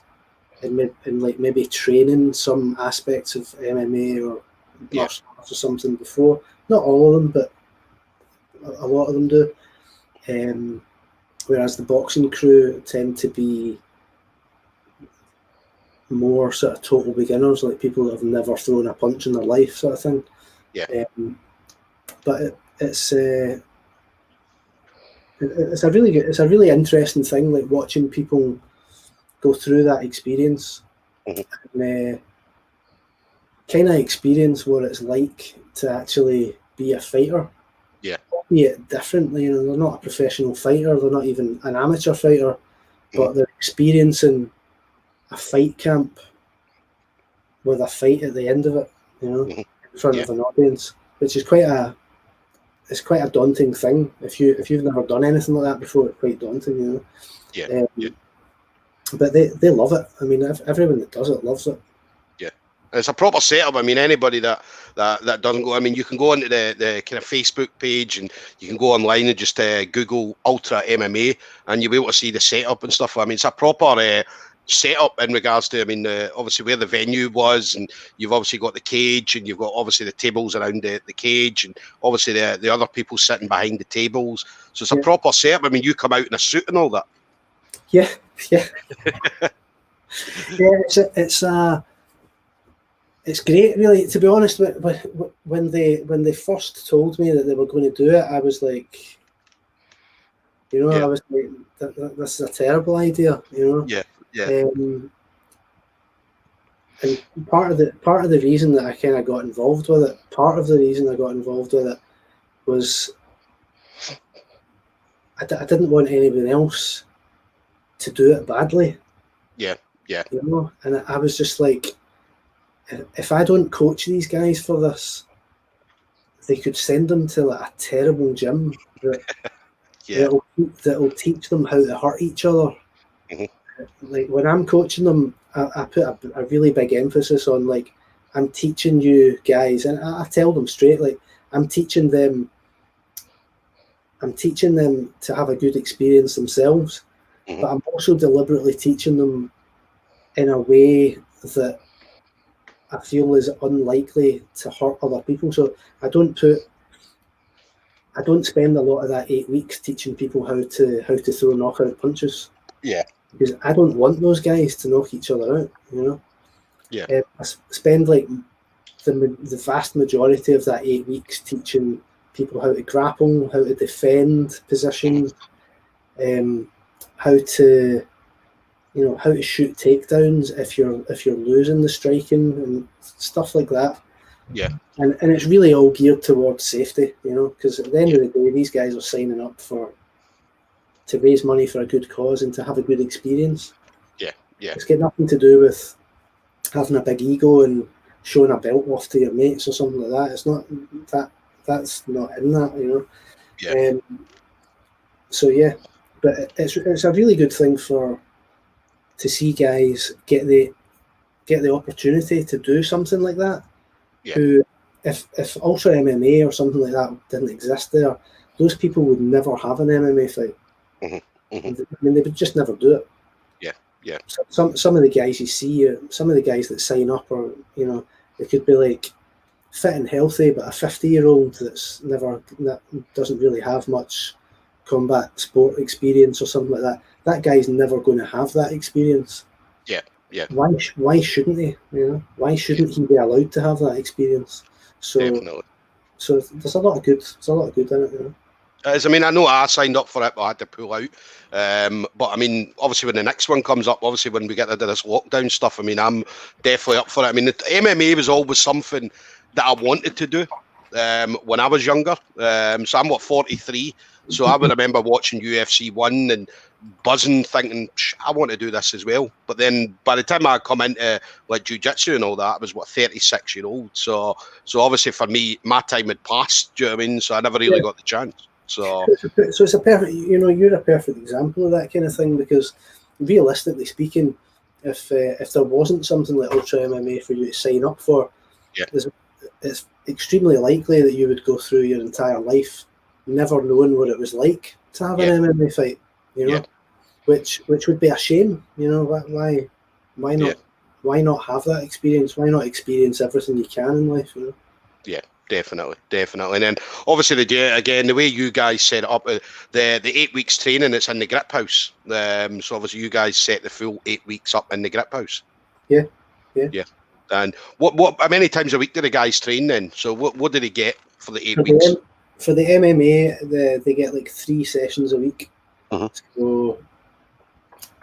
in like maybe training some aspects of MMA or martial arts or something before. Not all of them, but a lot of them do. Whereas the boxing crew tend to be more sort of total beginners, like people that have never thrown a punch in their life, sort of thing. Yeah. But it's a really interesting thing, like watching people go through that experience and kind of experience what it's like to actually be a fighter. Yeah. Albeit differently, you know, they're not a professional fighter, they're not even an amateur fighter, but they're experiencing a fight camp with a fight at the end of it, you know, in front of an audience, which is quite a daunting thing. If you've never done anything like that before, it's quite daunting, you know. But they love it. I mean, everyone that does it loves it. Yeah, it's a proper setup. I mean, anybody that doesn't go, I mean, you can go onto the kind of Facebook page and you can go online and just Google Ultra MMA and you'll be able to see the setup and stuff. I mean, it's a proper setup in regards to, I mean, obviously where the venue was, and you've obviously got the cage, and you've got obviously the tables around the cage, and obviously the other people sitting behind the tables. So it's a proper setup. I mean, you come out in a suit and all that. Yeah. It's great, really. To be honest, when they first told me that they were going to do it, I was like, you know, I was like, this is a terrible idea, you know. And part of the reason that I kind of got involved with it, was I didn't want anyone else to do it badly. Yeah. You know, and I was just like, if I don't coach these guys for this, they could send them to like a terrible gym that'll teach them how to hurt each other. Like when I'm coaching them, I put a really big emphasis on, like, I'm teaching you guys, and I tell them straight, like, I'm teaching them to have a good experience themselves, but I'm also deliberately teaching them in a way that I feel is unlikely to hurt other people. So I don't spend a lot of that 8 weeks teaching people how to throw knockout punches. Yeah. Because I don't want those guys to knock each other out, you know. Yeah. I spend like the vast majority of that 8 weeks teaching people how to grapple, how to defend positions, how to shoot takedowns if you're losing the striking and stuff like that. Yeah. And it's really all geared towards safety, you know, because at the end of the day, these guys are signing up to raise money for a good cause and to have a good experience. Yeah. It's got nothing to do with having a big ego and showing a belt off to your mates or something like that. It's not that. That's not in that, you know. Yeah. So yeah, but it's a really good thing to see guys get the opportunity to do something like that. Yeah. Who, if Ultra MMA or something like that didn't exist there, those people would never have an MMA fight. I mean, they would just never do it. Yeah. Some of the guys you see, some of the guys that sign up, or you know, they could be like fit and healthy, but a 50-year-old that doesn't really have much combat sport experience or something like that. That guy's never going to have that experience. Yeah. Why shouldn't he? You know, why shouldn't he be allowed to have that experience? So definitely. So there's a lot of good. There's a lot of good in it. You know? I mean, I know I signed up for it, but I had to pull out. But I mean, obviously, when the next one comes up, obviously, when we get into this lockdown stuff, I mean, I'm definitely up for it. I mean, the MMA was always something that I wanted to do when I was younger. So I'm 43. So I would remember watching UFC 1 and buzzing, thinking, I want to do this as well. But then by the time I come into like jiu-jitsu and all that, I was 36 years old. So obviously for me, my time had passed. Do you know what I mean? So I never really got the chance. So it's a perfect, you know, you're a perfect example of that kind of thing, because realistically speaking, if there wasn't something like Ultra MMA for you to sign up for, it's extremely likely that you would go through your entire life never knowing what it was like to have an MMA fight, which would be a shame. Why not have that experience? Why not experience everything you can in life? Yeah, definitely. And then obviously the way you guys set it up, the 8 weeks training, it's in the Griphouse. So obviously you guys set the full 8 weeks up in the Griphouse. Yeah. And what how many times a week do the guys train then? So what do they get for the 8 weeks? For the MMA, they get like 3 sessions a week. So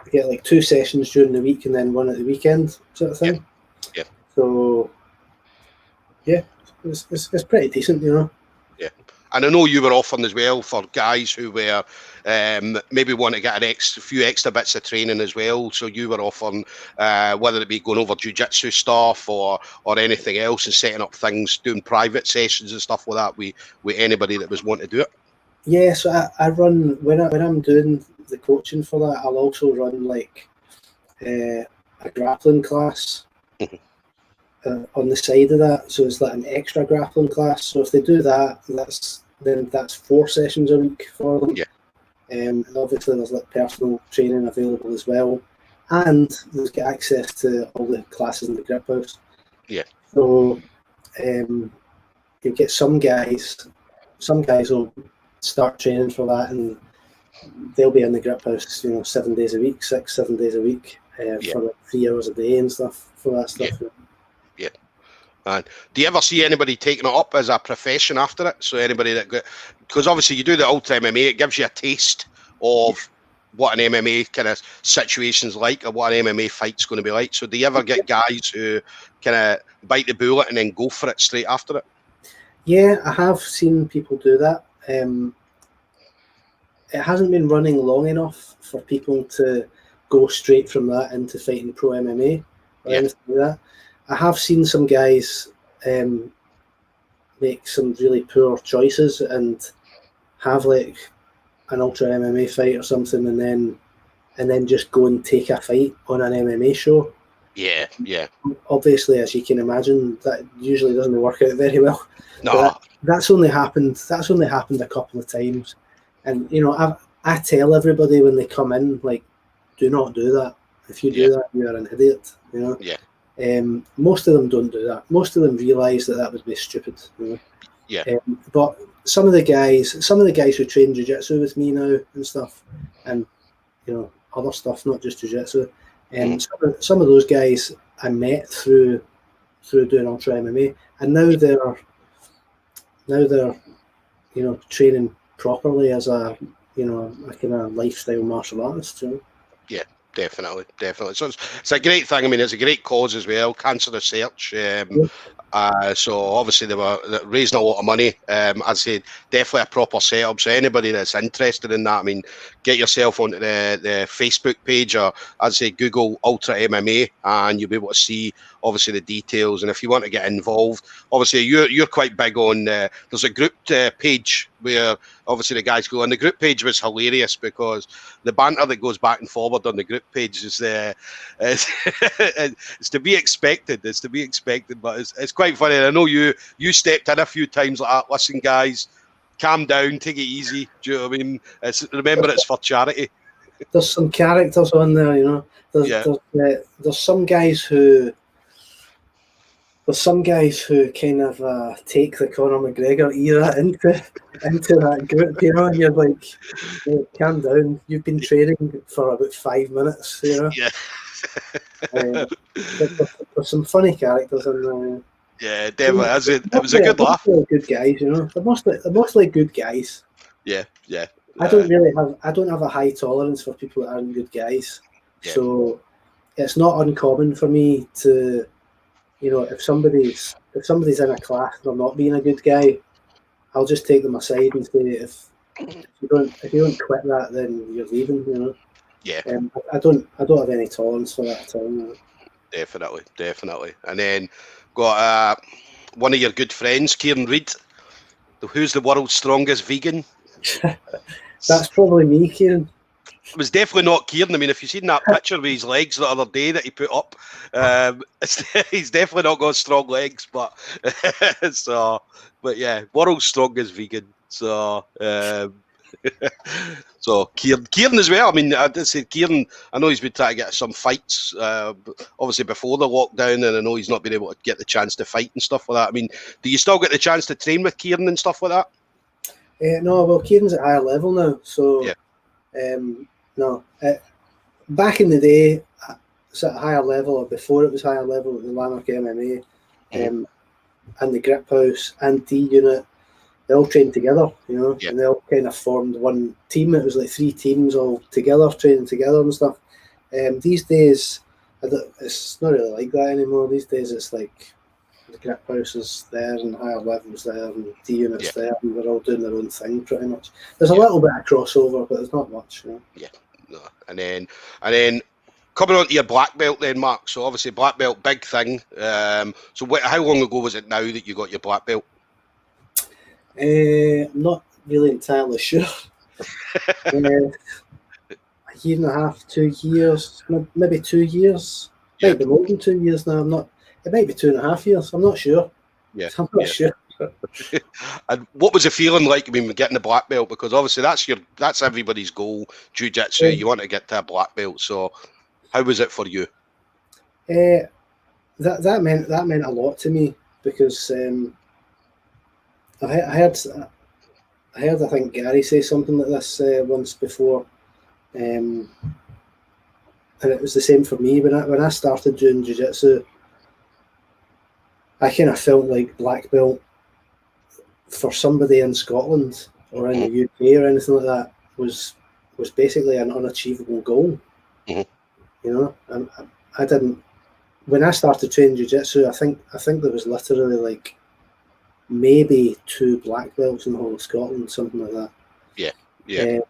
they get like 2 sessions during the week and then 1 at the weekend, sort of thing. Yeah. So yeah, it's pretty decent, Yeah. And I know you were offering as well for guys who were maybe want to get a few extra bits of training as well. So you were offering whether it be going over jiu-jitsu stuff or anything else, and setting up things, doing private sessions and stuff like that with anybody that was wanting to do it. Yeah, so I run when I'm doing the coaching for that. I'll also run like a grappling class. On the side of that, so it's like an extra grappling class. So if they do that, that's 4 sessions a week for them. And obviously there's like personal training available as well, and they've got access to all the classes in the Griphouse. So you get some guys will start training for that, and they'll be in the Griphouse, 7 days a week, 6-7 days a week, for like 3 hours a day and stuff for that stuff. And do you ever see anybody taking it up as a profession after it? So anybody because obviously you do the Ultra MMA, it gives you a taste of what an MMA kind of situation's like, or what an MMA fight's going to be like. So do you ever get guys who kind of bite the bullet and then go for it straight after it? Yeah, I have seen people do that. It hasn't been running long enough for people to go straight from that into fighting pro MMA or anything like that. I have seen some guys make some really poor choices and have like an Ultra MMA fight or something, and then just go and take a fight on an MMA show. Yeah. Obviously, as you can imagine, that usually doesn't work out very well. No, that's only happened a couple of times, and I tell everybody when they come in, like, do not do that. If you do that, you are an idiot. Most of them don't do that. Most of them realise that would be stupid. But some of the guys who train jiu-jitsu with me now and stuff, and other stuff, not just jiu-jitsu, some of those guys I met through doing Ultra MMA, and now they're training properly as a kind of lifestyle martial artist. Definitely. So it's a great thing. I mean, it's a great cause as well, cancer research. So obviously they were raising a lot of money. As I said, definitely a proper setup. So anybody that's interested in that, I mean, get yourself onto the Facebook page, or as I say, Google Ultra MMA, and you'll be able to see obviously the details. And if you want to get involved, obviously you're quite big on. There's a group page where obviously the guys go, and the group page was hilarious because the banter that goes back and forward on the group page is it's to be expected. It's to be expected, but it's quite funny. And I know you stepped in a few times like that. Listen, guys, calm down, take it easy. Do you know what I mean? Remember, it's for charity. There's some characters on there, There's some guys who. There's some guys who kind of take the Conor McGregor era into that group, and you're like, calm down. You've been training for about 5 minutes, Yeah. There's some funny characters in there. Yeah, definitely. It was a good laugh. Good guys, They're mostly good guys. Yeah. I don't have a high tolerance for people that aren't good guys. Yeah. So it's not uncommon for me to. If somebody's in a class and they're not being a good guy, I'll just take them aside and say, if you don't quit that, then you're leaving. Yeah. I don't have any tolerance for that at all. Definitely. And then got one of your good friends, Kieran Reid. Who's the world's strongest vegan? That's probably me, Kieran. It was definitely not Kieran. I mean, if you've seen that picture of his legs the other day that he put up, he's definitely not got strong legs. But but yeah, world's strongest vegan. So so Kieran as well. I mean, I did say Kieran. I know he's been trying to get some fights, obviously before the lockdown, and I know he's not been able to get the chance to fight and stuff like that. I mean, do you still get the chance to train with Kieran and stuff like that? No, well, Kieran's at higher level now, so yeah. No. Back in the day, it's at a higher level, or before it was higher level, at the Lanark MMA, and the Griphouse and D unit, they all trained together, you know, and they all kind of formed one team. It was like 3 teams all together, training together and stuff. These days, it's not really like that anymore. These days, it's like the Griphouse is there and higher levels there and D units there, and they're all doing their own thing pretty much. There's a little bit of crossover, but there's not much. You know? Yeah, no. And then coming on to your black belt, then Mark. So obviously black belt, big thing. So how long ago was it now that you got your black belt? I'm not really entirely sure. A year and a half, 2 years, maybe 2 years. Might be more than 2 years now. I'm not. It might be 2.5 years. I'm not sure. Yeah, I'm not sure. And what was the feeling like when we getting the black belt? Because obviously that's everybody's goal. Jiu-jitsu, you want to get to a black belt. So how was it for you? That meant a lot to me because I heard I think Gary say something like this once before, and it was the same for me when I started doing jiu-jitsu. I kind of felt like black belt for somebody in Scotland or in the UK or anything like that was basically an unachievable goal. You know, and I didn't. When I started training jiu-jitsu, I think there was literally like maybe 2 black belts in the whole of Scotland, something like that. Yeah.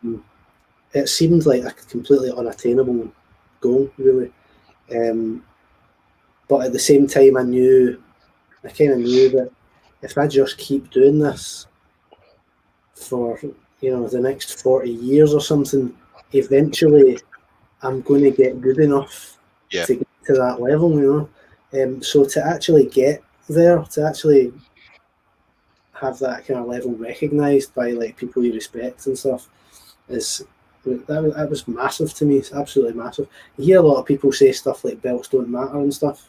It seemed like a completely unattainable goal, really. But at the same time, I kind of knew that if I just keep doing this for, you know, the next 40 years or something, eventually I'm going to get good enough to get to that level, you know. So to actually get there, to actually have that kind of level recognised by like people you respect and stuff, that was massive to me. It's absolutely massive. You hear a lot of people say stuff like belts don't matter and stuff.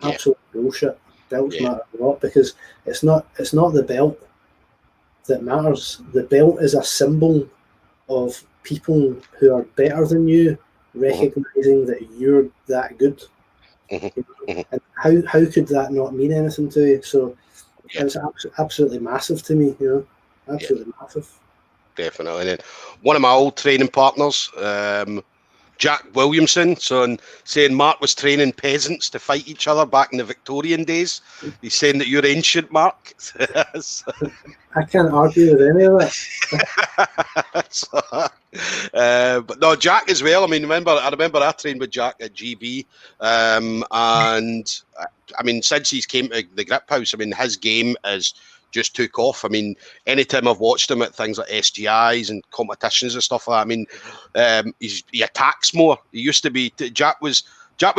Absolute bullshit. Belts matter a lot because it's not the belt that matters. The belt is a symbol of people who are better than you recognising that you're that good. And how could that not mean anything to you? So it was absolutely massive to me, you know, absolutely massive. Definitely. And then one of my old training partners, Jack Williamson, saying Mark was training peasants to fight each other back in the Victorian days. He's saying that you're ancient, Mark. I can't argue with any of that. But no, Jack as well. I mean, I remember I trained with Jack at GB, and I mean, since he's came to the Griphouse, I mean, his game is just took off. I mean, anytime I've watched him at things like SGIs and competitions and stuff like that, I mean, he attacks more. He used to be Jack was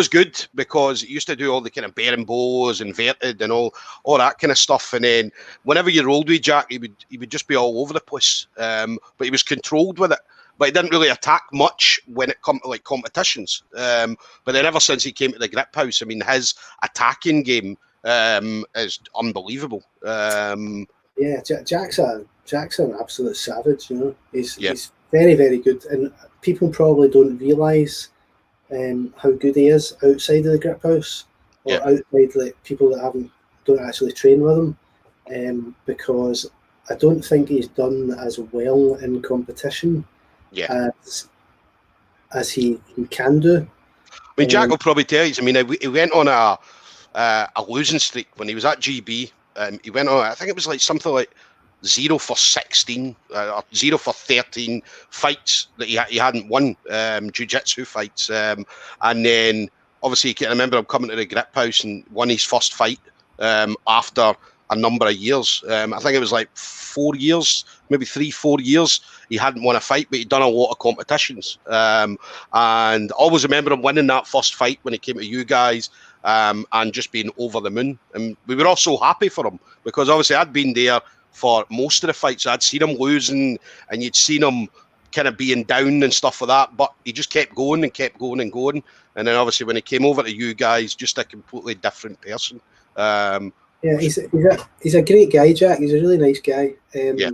good because he used to do all the kind of bearing bows, inverted, and all that kind of stuff. And then whenever you rolled with Jack, he would just be all over the place. But he was controlled with it. But he didn't really attack much when it come to like competitions. But then ever since he came to the Griphouse, I mean, his attacking game is unbelievable. Jack's an absolute savage. You know, he's very, very good, and people probably don't realise how good he is outside of the Griphouse or outside like people that don't actually train with him, because I don't think he's done as well in competition as he can do. I mean, Jack will probably tell you. I mean, he went on a losing streak when he was at GB. He went on, I think it was like something like 0 for 16 or 0 for 13 fights that he hadn't won, jiu-jitsu fights. And then obviously I remember him coming to the Griphouse and won his first fight after a number of years. I think it was like 4 years, maybe 3-4 years. He hadn't won a fight, but he'd done a lot of competitions. And I always remember him winning that first fight when he came to you guys, and just being over the moon. And we were all so happy for him, because obviously I'd been there for most of the fights. I'd seen him losing, and you'd seen him kind of being down and stuff like that, but he just kept going and kept going and going. And then obviously when he came over to you guys, just a completely different person. Yeah, he's a great guy, Jack. He's a really nice guy. Yeah.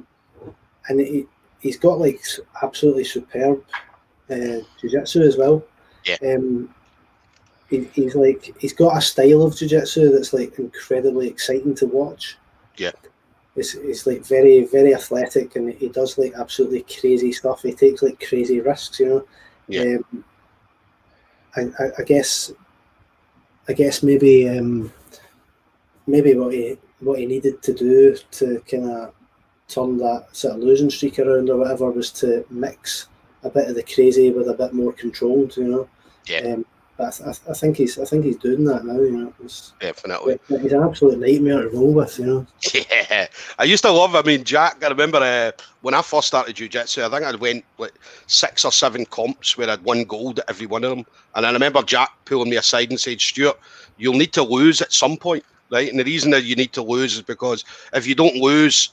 And he's got like absolutely superb jiu-jitsu as well. Yeah. He's got a style of jiu-jitsu that's like incredibly exciting to watch. Yeah. It's like very, very athletic, and he does like absolutely crazy stuff. He takes like crazy risks, you know. Yeah. I guess maybe what he needed to do to kind of turn that sort of losing streak around or whatever was to mix a bit of the crazy with a bit more controlled, you know. Yeah. But I think he's doing that now, you know. Definitely. He's an absolute nightmare to roll with, you know. Yeah, I used to love. I mean, Jack. I remember when I first started jiu-jitsu, I think I went like 6 or 7 comps where I'd won gold at every one of them. And I remember Jack pulling me aside and said, "Stuart, you'll need to lose at some point, right? And the reason that you need to lose is because if you don't lose,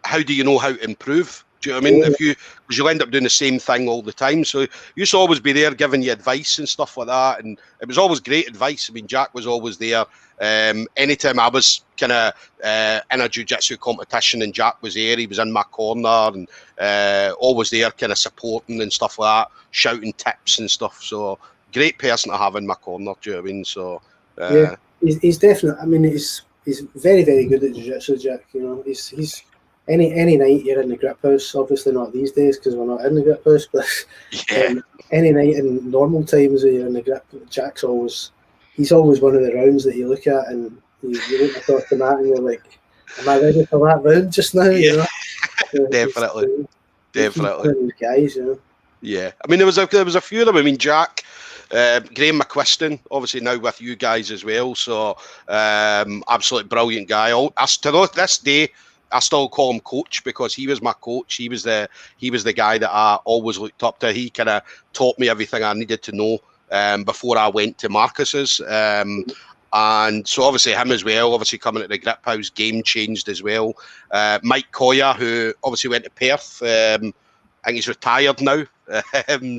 how do you know how to improve? Do you know what I mean? Because you'll end up doing the same thing all the time." So you used to always be there giving you advice and stuff like that, and it was always great advice. I mean, Jack was always there. Anytime I was kind of in a jiu-jitsu competition and Jack was there, he was in my corner and always there kind of supporting and stuff like that, shouting tips and stuff. So great person to have in my corner, do you know what I mean? So yeah, he's definitely, I mean, he's very, very good at jiu-jitsu, Jack, you know. He's any night you're in the Griphouse, obviously not these days because we're not in the Griphouse, but any night in normal times where you're in the grip, he's always one of the rounds that you look at and you look across the mat and you're like, am I ready for that round just now? Yeah. You know? So Definitely. He's one of those guys, you know. Yeah, I mean there was a few of them. I mean Jack, Graham McQuiston, obviously now with you guys as well. So absolutely brilliant guy. To this day, I still call him coach because he was my coach. He was the guy that I always looked up to. He kind of taught me everything I needed to know before I went to Marcus's. And so obviously him as well, obviously coming to the Griphouse, game changed as well. Mike Coya, who obviously went to Perth, I think he's retired now.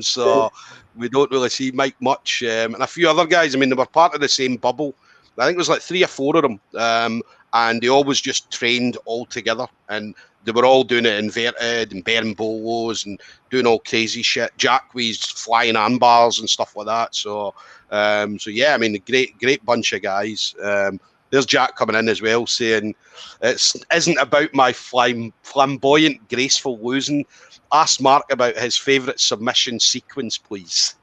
So we don't really see Mike much. And a few other guys, I mean, they were part of the same bubble. I think it was like 3 or 4 of them. And they always just trained all together. And they were all doing it inverted and bearing bolos and doing all crazy shit. Jack was flying arm bars and stuff like that. So yeah, I mean, a great bunch of guys. There's Jack coming in as well saying, it isn't about my flamboyant, graceful losing. Ask Mark about his favourite submission sequence, please.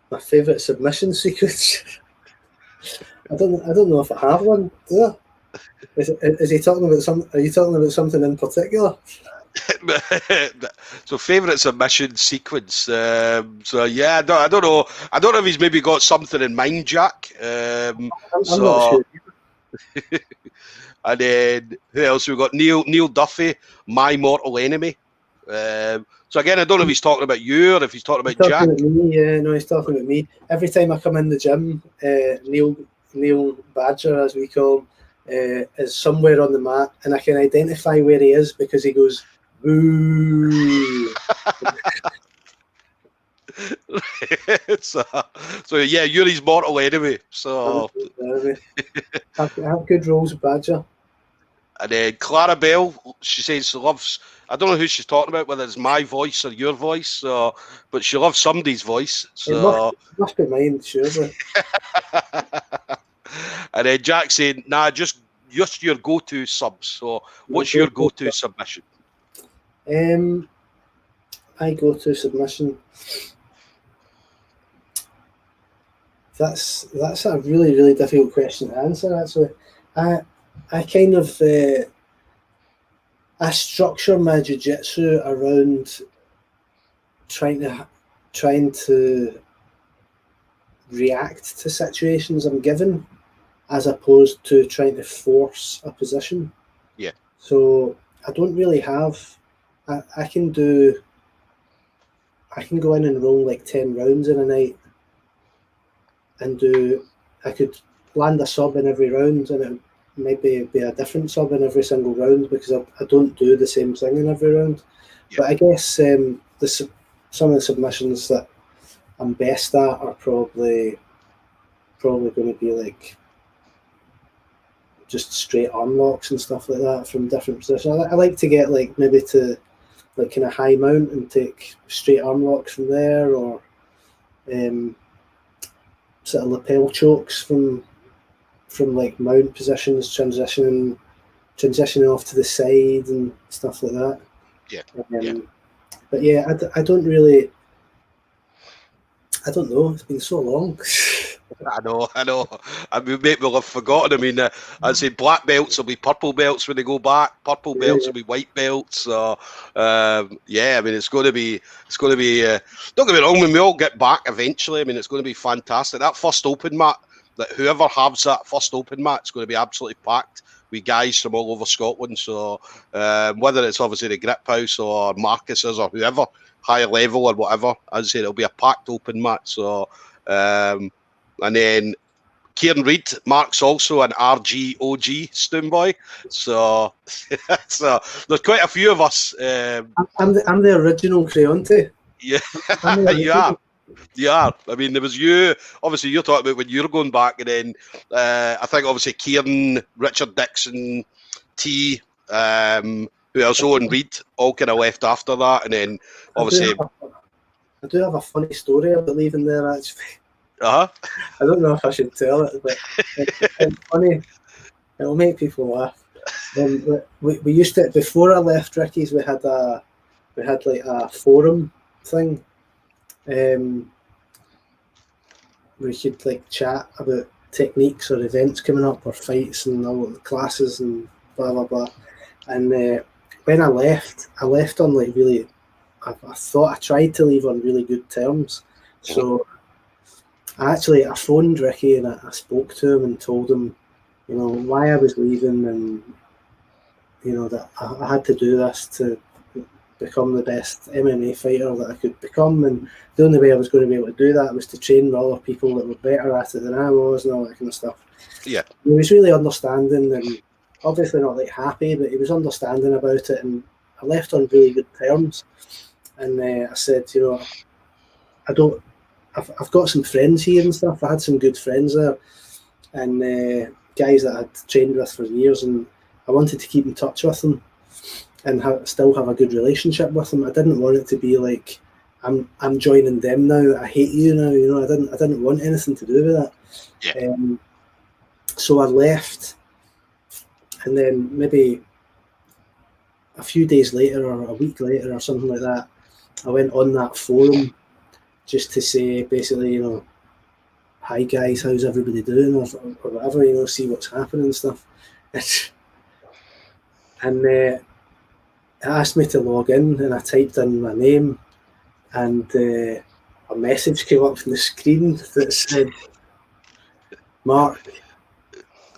My favourite submission sequence? I don't know if I have one. Do I? Is he talking about some? Are you talking about something in particular? So favourite submission sequence. So yeah, I don't know. I don't know if he's maybe got something in mind, Jack. I'm not sure. And then who else? We've got Neil Duffy, my mortal enemy. So again, I don't know if he's talking about you or if he's talking about Jack. About me, yeah, no, he's talking about me. Every time I come in the gym, Neil Badger, as we call him, is somewhere on the mat, and I can identify where he is because he goes boo. so yeah, you're his mortal enemy. So I have good roles with Badger. And then Clara Bell, she says she loves, I don't know who she's talking about, whether it's my voice or your voice, but she loves somebody's voice. So it must be mine, surely. And then Jack saying, nah, just your go-to subs. So what's your go-to submission? I go-to submission. That's a really, really difficult question to answer, actually. I kind of I structure my jiu-jitsu around trying to react to situations I'm given. as opposed to trying to force a position. Yeah. So I don't really have. I can go in and roll like 10 rounds in a night, and I could land a sub in every round, and it maybe be a different sub in every single round because I don't do the same thing in every round. Yeah. But I guess some of the submissions that I'm best at are probably going to be like just straight arm locks and stuff like that from different positions. I like to get like maybe to like kind of high mount and take straight arm locks from there, or sort of lapel chokes from like mount positions, transitioning off to the side and stuff like that. Yeah. But yeah, I don't really. I don't know. It's been so long. I know. I mean, maybe we'll have forgotten. I mean, I'd say black belts will be purple belts when they go back. Purple belts will be white belts. So, yeah, I mean, it's going to be. Don't get me wrong. When we all get back eventually, I mean, it's going to be fantastic. That first open mat, that whoever has that first open mat, it's going to be absolutely packed with guys from all over Scotland. So, whether it's obviously the Griphouse or Marcus's or whoever, higher level or whatever, as I say, it'll be a packed open mat. So. And then Kieran Reid, Mark's also an RG OG Stoomboy. So there's quite a few of us. I'm the original Creonte. Yeah, you are. I mean, there was you. Obviously, you're talking about when you're going back, and then I think obviously Kieran, Richard Dixon, T, who else? Owen Reid, all kind of left after that, and then obviously. I do have a funny story about leaving there, actually. I don't know if I should tell it, but it's funny. It'll make people laugh. We used to, before I left Ricky's, we had like a forum thing. We could like chat about techniques or events coming up or fights and all the classes and blah blah blah. And when I left on like really. I thought I tried to leave on really good terms. So I phoned Ricky and I spoke to him and told him, you know, why I was leaving, and you know that I had to do this to become the best MMA fighter that I could become, and the only way I was going to be able to do that was to train with other people that were better at it than I was and all that kind of stuff. Yeah, he was really understanding and obviously not like happy, but he was understanding about it, and I left on really good terms. And I said, you know, I've got some friends here and stuff. I had some good friends there, and guys that I'd trained with for years, and I wanted to keep in touch with them and still have a good relationship with them. I didn't want it to be like I'm joining them now. I hate you now. You know, I didn't want anything to do with that. Yeah. So I left, and then maybe a few days later or a week later or something like that, I went on that forum just to say basically, you know, hi guys, how's everybody doing, or whatever, you know, see what's happening and stuff. And it asked me to log in, and I typed in my name, and a message came up on the screen that said, Mark,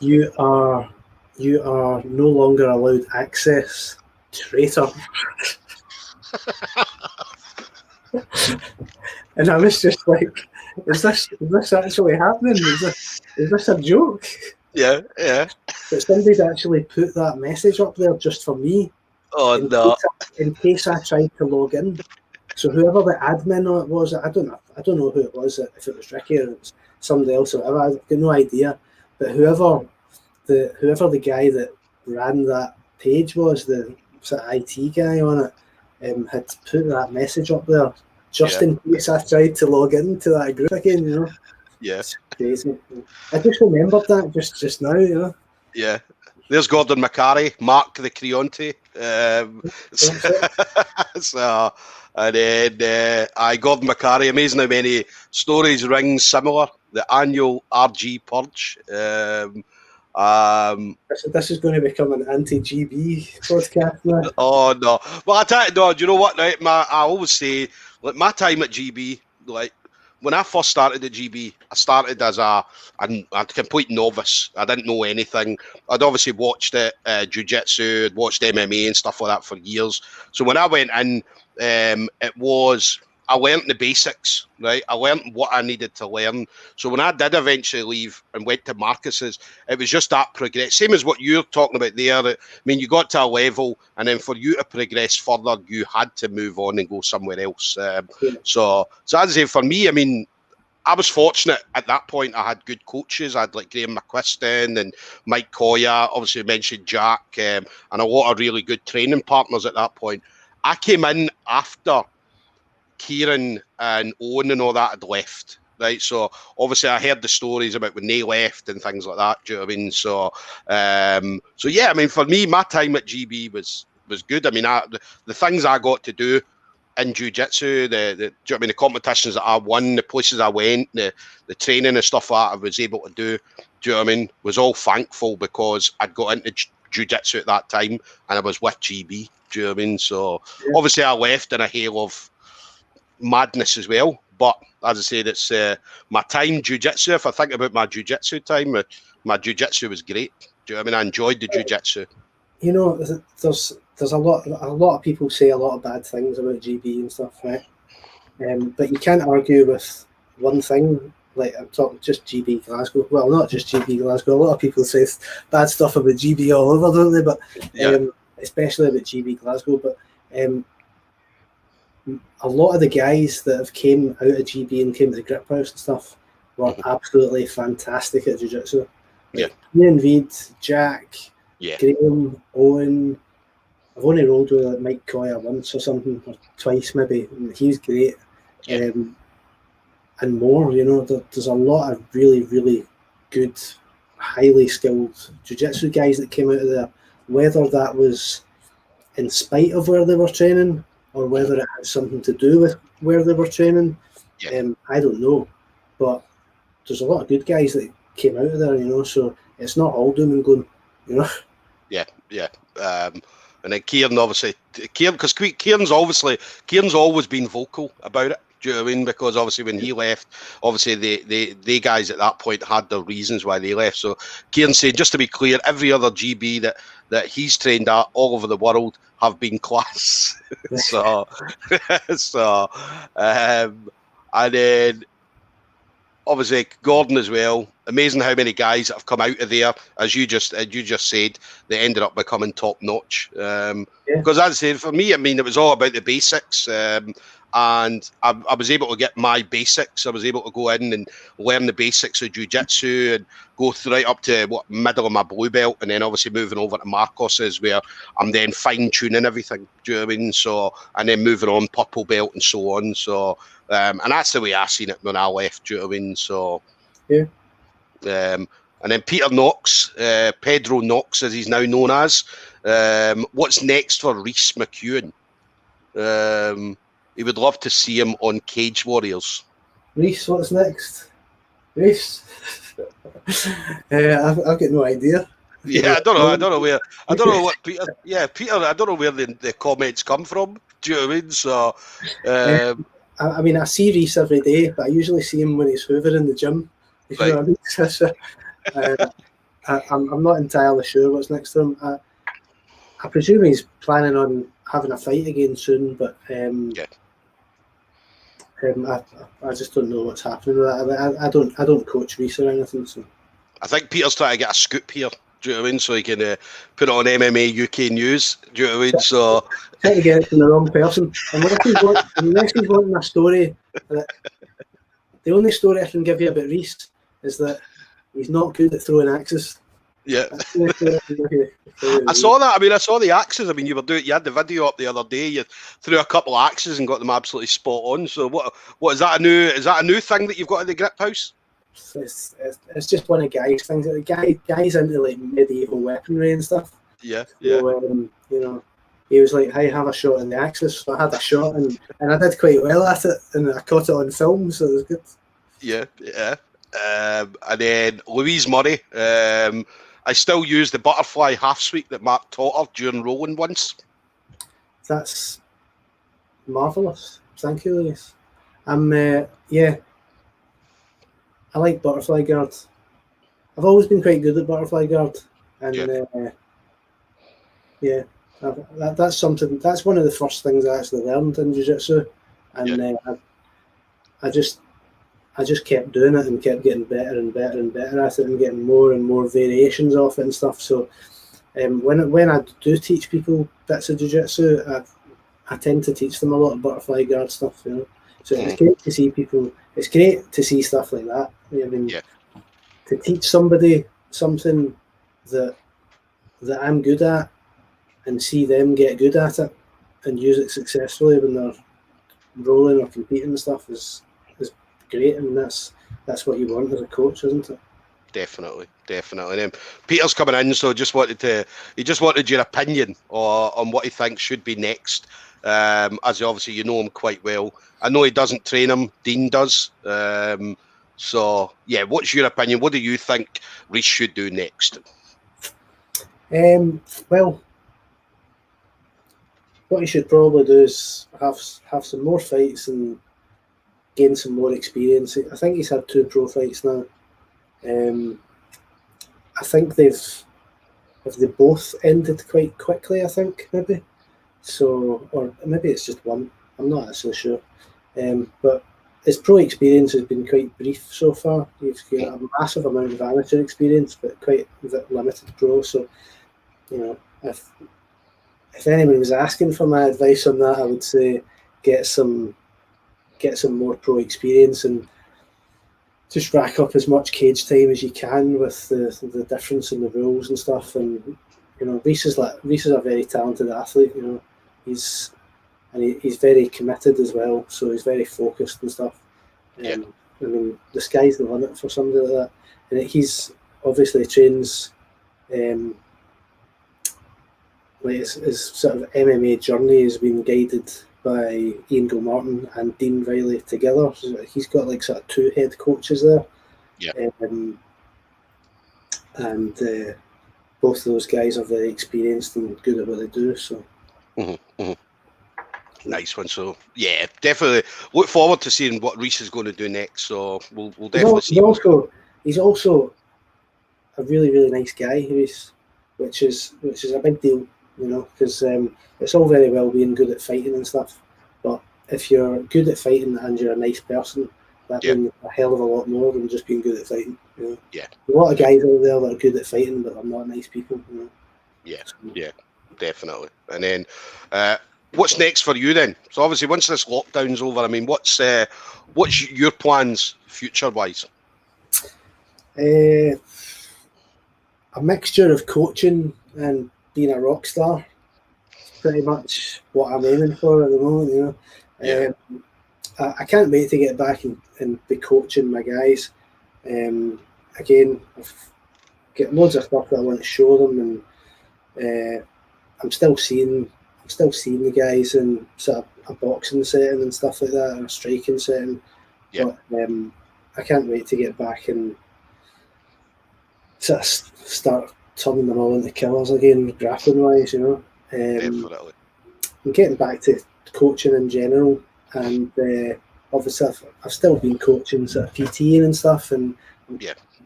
you are no longer allowed access, traitor. And I was just like, is this actually happening? Is this a joke? Yeah. But somebody's actually put that message up there just for me. Oh no! In case I tried to log in. So whoever the admin was, I don't know who it was. If it was Ricky or it was somebody else or whatever, I've got no idea. But whoever the guy that ran that page was, the sort of IT guy on it, had put that message up there just in case I tried to log into that group again, you know. Yeah. It's crazy. I just remembered that just now, you know. Yeah. There's Gordon McCarry, Mark the Creonte. So, and then Gordon McCarry, amazing how many stories ring similar. The annual RG Purge. This is going to become an anti-GB podcast now. Oh no! Well, I tell you, no. Do you know what? Right, I always say, like my time at GB, like when I first started at GB, I started as a complete novice. I didn't know anything. I'd obviously watched it, jiu-jitsu, I'd watched MMA and stuff like that for years. So when I went in, I learned the basics, right? I learned what I needed to learn. So when I did eventually leave and went to Marcus's, it was just that progress. Same as what you're talking about there. I mean, you got to a level, and then for you to progress further, you had to move on and go somewhere else. So as I say, for me, I mean, I was fortunate at that point. I had good coaches. I had like Graham McQuiston and Mike Coya. Obviously, mentioned Jack, and a lot of really good training partners at that point. I came in after Kieran and Owen and all that had left, right? So obviously I heard the stories about when they left and things like that. Do you know what I mean? So, so yeah, I mean, for me, my time at GB was good. I mean, the things I got to do in jiu-jitsu, do you know what I mean, the competitions that I won, the places I went, the training and stuff that I was able to do, do you know what I mean, was all thankful because I'd got into jiu-jitsu at that time and I was with GB. Do you know what I mean? So obviously I left in a hail of madness as well, but as I said, it's my time jiu-jitsu. If I think about my jiu-jitsu time, my jiu-jitsu was great. Do you know what I mean? I enjoyed the jiu-jitsu. You know, there's a lot of people say a lot of bad things about GB and stuff, right? But you can't argue with one thing. Like, I'm talking just GB Glasgow. Well, not just GB Glasgow. A lot of people say bad stuff about GB all over, don't they? But especially about GB Glasgow. But a lot of the guys that have came out of GB and came to the Griphouse and stuff were absolutely fantastic at jiu-jitsu. Yeah. Ian Reid, Jack, Graham, Owen. I've only rolled with like Mike Coya once or something, or twice maybe. And he's great. And more, you know, there's a lot of really, really good, highly skilled jiu-jitsu guys that came out of there. Whether that was in spite of where they were training or whether it had something to do with where they were training, I don't know. But there's a lot of good guys that came out of there, you know, so it's not all doom and gloom, you know. And then Kieran, obviously, because Kieran's always been vocal about it. Do you know what I mean? Because obviously when he left, obviously the guys at that point had their reasons why they left. So Kieran said, just to be clear, every other GB that he's trained at all over the world have been class. And then obviously Gordon as well. Amazing how many guys that have come out of there, as you just said, they ended up becoming top notch. Because as I said, for me, I mean, it was all about the basics. And I was able to get my basics. I was able to go in and learn the basics of jiu-jitsu and go right up to middle of my blue belt, and then obviously moving over to Marcos's where I'm then fine-tuning everything. Do you know what I mean? So, and then moving on purple belt and so on. So, and that's the way I seen it when I left. Do you know what I mean? So, and then Peter Knox, Pedro Knox, as he's now known as. What's next for Rhys McEwen? He would love to see him on Cage Warriors. Rhys, what's next? Rhys? I've got no idea. Yeah, I don't know what Peter. Yeah, Peter. I don't know where the comments come from. Do you know what I mean? So, I mean, I see Rhys every day, but I usually see him when he's hoovering in the gym. You know what I mean? I'm not entirely sure what's next to him. I presume he's planning on having a fight again soon, but I just don't know what's happening with that. I don't coach Rhys or anything. So I think Peter's trying to get a scoop here. Do you know what I mean? So he can put it on MMA UK News. Do you know what I mean? So trying to get it from the wrong person. Unless he's wanting a story. The only story I can give you about Rhys is that he's not good at throwing axes. Yeah, I saw that. I mean, I saw the axes. I mean, you had the video up the other day. You threw a couple of axes and got them absolutely spot on. So, what is that a new thing that you've got at the Griphouse? It's just one of Guy's things. Guy's into like medieval weaponry and stuff. So, you know, he was like, "Hey, have a shot in the axes." So I had a shot and I did quite well at it, and I caught it on film, so it was good. Yeah. And then Louise Murray. I still use the butterfly half sweep that Mark taught her during rolling once. That's marvellous. Thank you, Louise. I like butterfly guard. I've always been quite good at butterfly guard, and that's something. That's one of the first things I actually learned in jiu-jitsu, and I just kept doing it and kept getting better and better and better at it and getting more and more variations of it and stuff. So when I do teach people bits of jiu-jitsu, I tend to teach them a lot of butterfly guard stuff, you know. So it's great to see people. It's great to see stuff like that. I mean, to teach somebody something that I'm good at and see them get good at it and use it successfully when they're rolling or competing and stuff is great, and that's what you want as a coach, isn't it? Definitely. And Peter's coming in, so he just wanted your opinion on what he thinks should be next. As obviously you know him quite well. I know he doesn't train him, Dean does. So yeah, what's your opinion? What do you think Reece should do next? Well, what he should probably do is have some more fights and gain some more experience. I think he's had 2 pro fights now. I think they both ended quite quickly, I think, maybe. So, or maybe it's just one. I'm not actually sure. But his pro experience has been quite brief so far. He's got a massive amount of amateur experience, but quite limited pro. So, you know, if anyone was asking for my advice on that, I would say get some more pro experience and just rack up as much cage time as you can with the difference in the rules and stuff. And you know, Reece is a very talented athlete. You know, he's very committed as well, so he's very focused and stuff. I mean, the sky's the limit for somebody like that. And he's obviously trains. Like his sort of MMA journey has been guided by Ian Gilmartin and Dean Riley together. So he's got like sort of 2 head coaches there. And both of those guys are very experienced and good at what they do. So nice one. So yeah, definitely look forward to seeing what Reece is going to do next. So we'll definitely see. He's also a really, really nice guy, Reece, which is a big deal. You know, because it's all very well being good at fighting and stuff, but if you're good at fighting and you're a nice person, that means a hell of a lot more than just being good at fighting. You know? Yeah. There's a lot of guys out there that are good at fighting, but are not nice people. You know? Yeah, definitely. And then, what's next for you then? So obviously, once this lockdown's over, I mean, what's your plans future-wise? A mixture of coaching and being a rock star, pretty much what I'm aiming for at the moment. You know, I can't wait to get back and be coaching my guys. Again, I've got loads of stuff that I want to show them, and I'm still seeing the guys in sort of a boxing setting and stuff like that, or a striking setting. But I can't wait to get back and sort of start turning them all into killers again, grappling wise, you know. Definitely. And getting back to coaching in general, and obviously I've still been coaching sort of PTing and stuff, and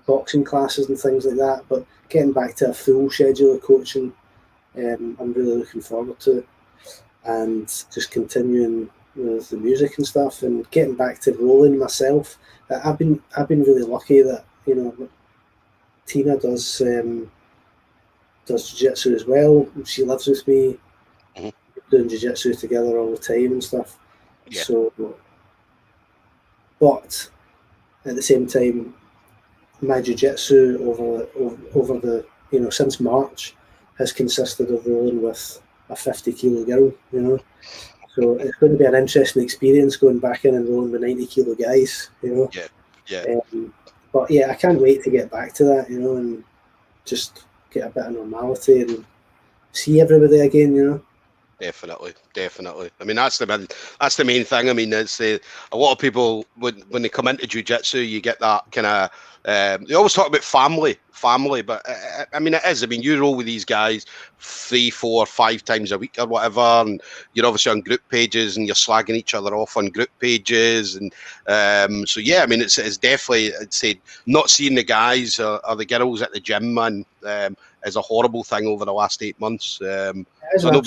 boxing classes and things like that. But getting back to a full schedule of coaching, I'm really looking forward to it, and just continuing with the music and stuff, and getting back to rolling myself. I've been really lucky that, you know, Tina does jiu-jitsu as well. She lives with me, doing jiu-jitsu together all the time and stuff. So, but at the same time, my jiu-jitsu over the you know, since March has consisted of rolling with a 50-kilo girl. You know, so it's going to be an interesting experience going back in and rolling with 90-kilo guys. You know, but yeah, I can't wait to get back to that. You know, and just get a bit of normality and see everybody again, you know. Definitely. I mean, that's the main thing. I mean, it's a lot of people when they come into jiu-jitsu, you get that kind of. They always talk about family, but I mean, it is. I mean, you roll with these guys 3, 4, 5 times a week or whatever, and you're obviously on group pages and you're slagging each other off on group pages, and so yeah, I mean, it's definitely, I'd say, not seeing the guys or the girls at the gym, man, is a horrible thing over the last 8 months. So I know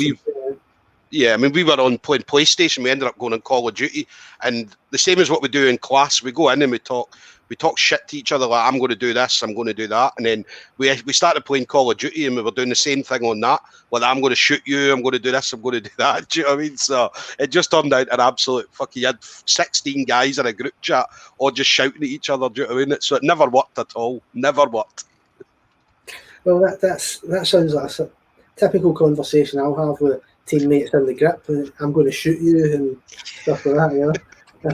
yeah, I mean, we were on playing PlayStation. We ended up going on Call of Duty, and the same as what we do in class. We go in and we talk shit to each other, like, I'm going to do this, I'm going to do that, and then we started playing Call of Duty, and we were doing the same thing on that. Like, I'm going to shoot you, I'm going to do this, I'm going to do that. Do you know what I mean? So it just turned out an absolute fucking. You had 16 guys in a group chat, all just shouting at each other. Do you know what I mean? So it never worked at all. Never worked. Well, that sounds like a typical conversation I'll have with teammates in the grip. I'm going to shoot you and stuff like that, you know.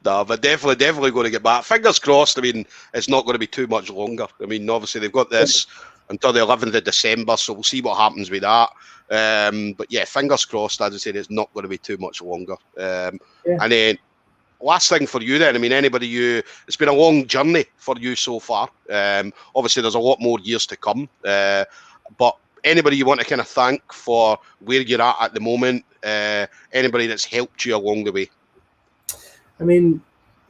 No, but definitely going to get back. Fingers crossed. I mean, it's not going to be too much longer. I mean, obviously they've got this until the 11th of December, so we'll see what happens with that. But yeah, fingers crossed. As I said, it's not going to be too much longer. And then last thing for you then, I mean, it's been a long journey for you so far. Obviously there's a lot more years to come. But anybody you want to kind of thank for where you're at the moment, anybody that's helped you along the way? I mean,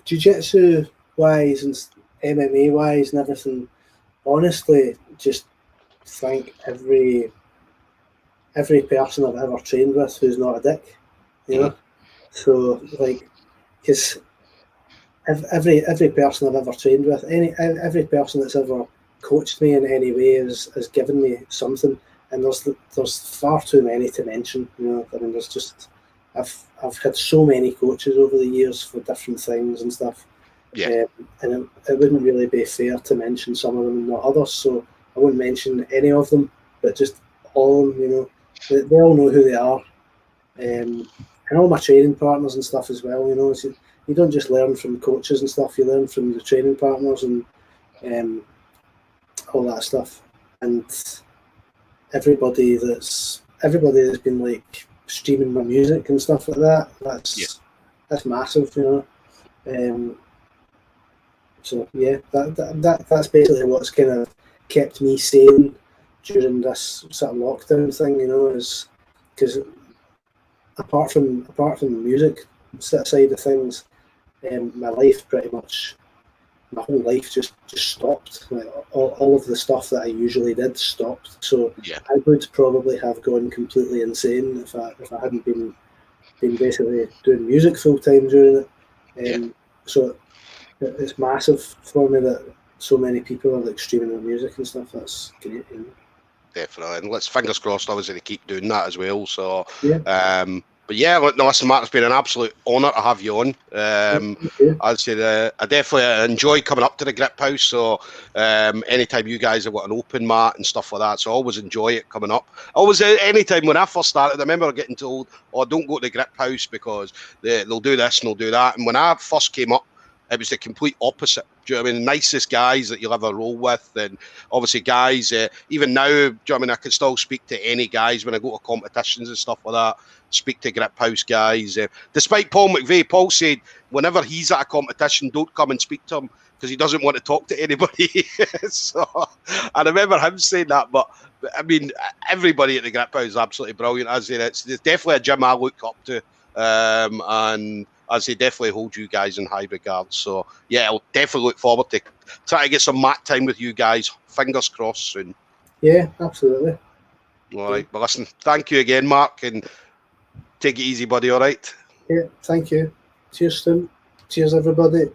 jiu-jitsu wise and MMA wise and everything, honestly, just thank every person I've ever trained with who's not a dick, you know. So, like, because every person I've ever trained with, every person that's ever coached me in any way has given me something, and there's far too many to mention, you know. I mean, there's just I've had so many coaches over the years for different things and stuff. Yeah. And it wouldn't really be fair to mention some of them and not others, so I wouldn't mention any of them, but just all of them, you know. They all know who they are. And all my training partners and stuff as well, you know. So you don't just learn from coaches and stuff, you learn from your training partners and all that stuff. And everybody that's been like streaming my music and stuff like that, that's massive, you know. So yeah, that's basically what's kind of kept me sane during this sort of lockdown thing, you know, is because apart from the music side of things, my whole life just stopped. Like, all of the stuff that I usually did stopped. So I would probably have gone completely insane if I hadn't been basically doing music full time during it. So it's massive for me that so many people are like streaming their music and stuff. That's great, you know. Definitely, and let's fingers crossed. Obviously, they keep doing that as well. So but yeah, no, listen, Mark, it's been an absolute honour to have you on. I'd say I definitely enjoy coming up to the Griphouse. So anytime you guys have got an open mat and stuff like that, so I always enjoy it coming up. Anytime when I first started, I remember getting told, "Oh, don't go to the Griphouse because they'll do this and they'll do that." And when I first came up, it was the complete opposite. Do you know what I mean? The nicest guys that you'll ever roll with, and obviously guys, even now, do you know what I mean? I can still speak to any guys when I go to competitions and stuff like that. Speak to Griphouse guys. Despite Paul McVeigh, Paul said whenever he's at a competition, don't come and speak to him because he doesn't want to talk to anybody. So I remember him saying that. But I mean, everybody at the Griphouse is absolutely brilliant. As I say, it's definitely a gym I look up to, and as they definitely hold you guys in high regards. So yeah, I'll definitely look forward to trying to get some mat time with you guys. Fingers crossed soon. Yeah, absolutely. All right, but listen, thank you again, Mark, and take it easy, buddy. All right. Yeah, thank you. Cheers, Stu. Cheers, everybody.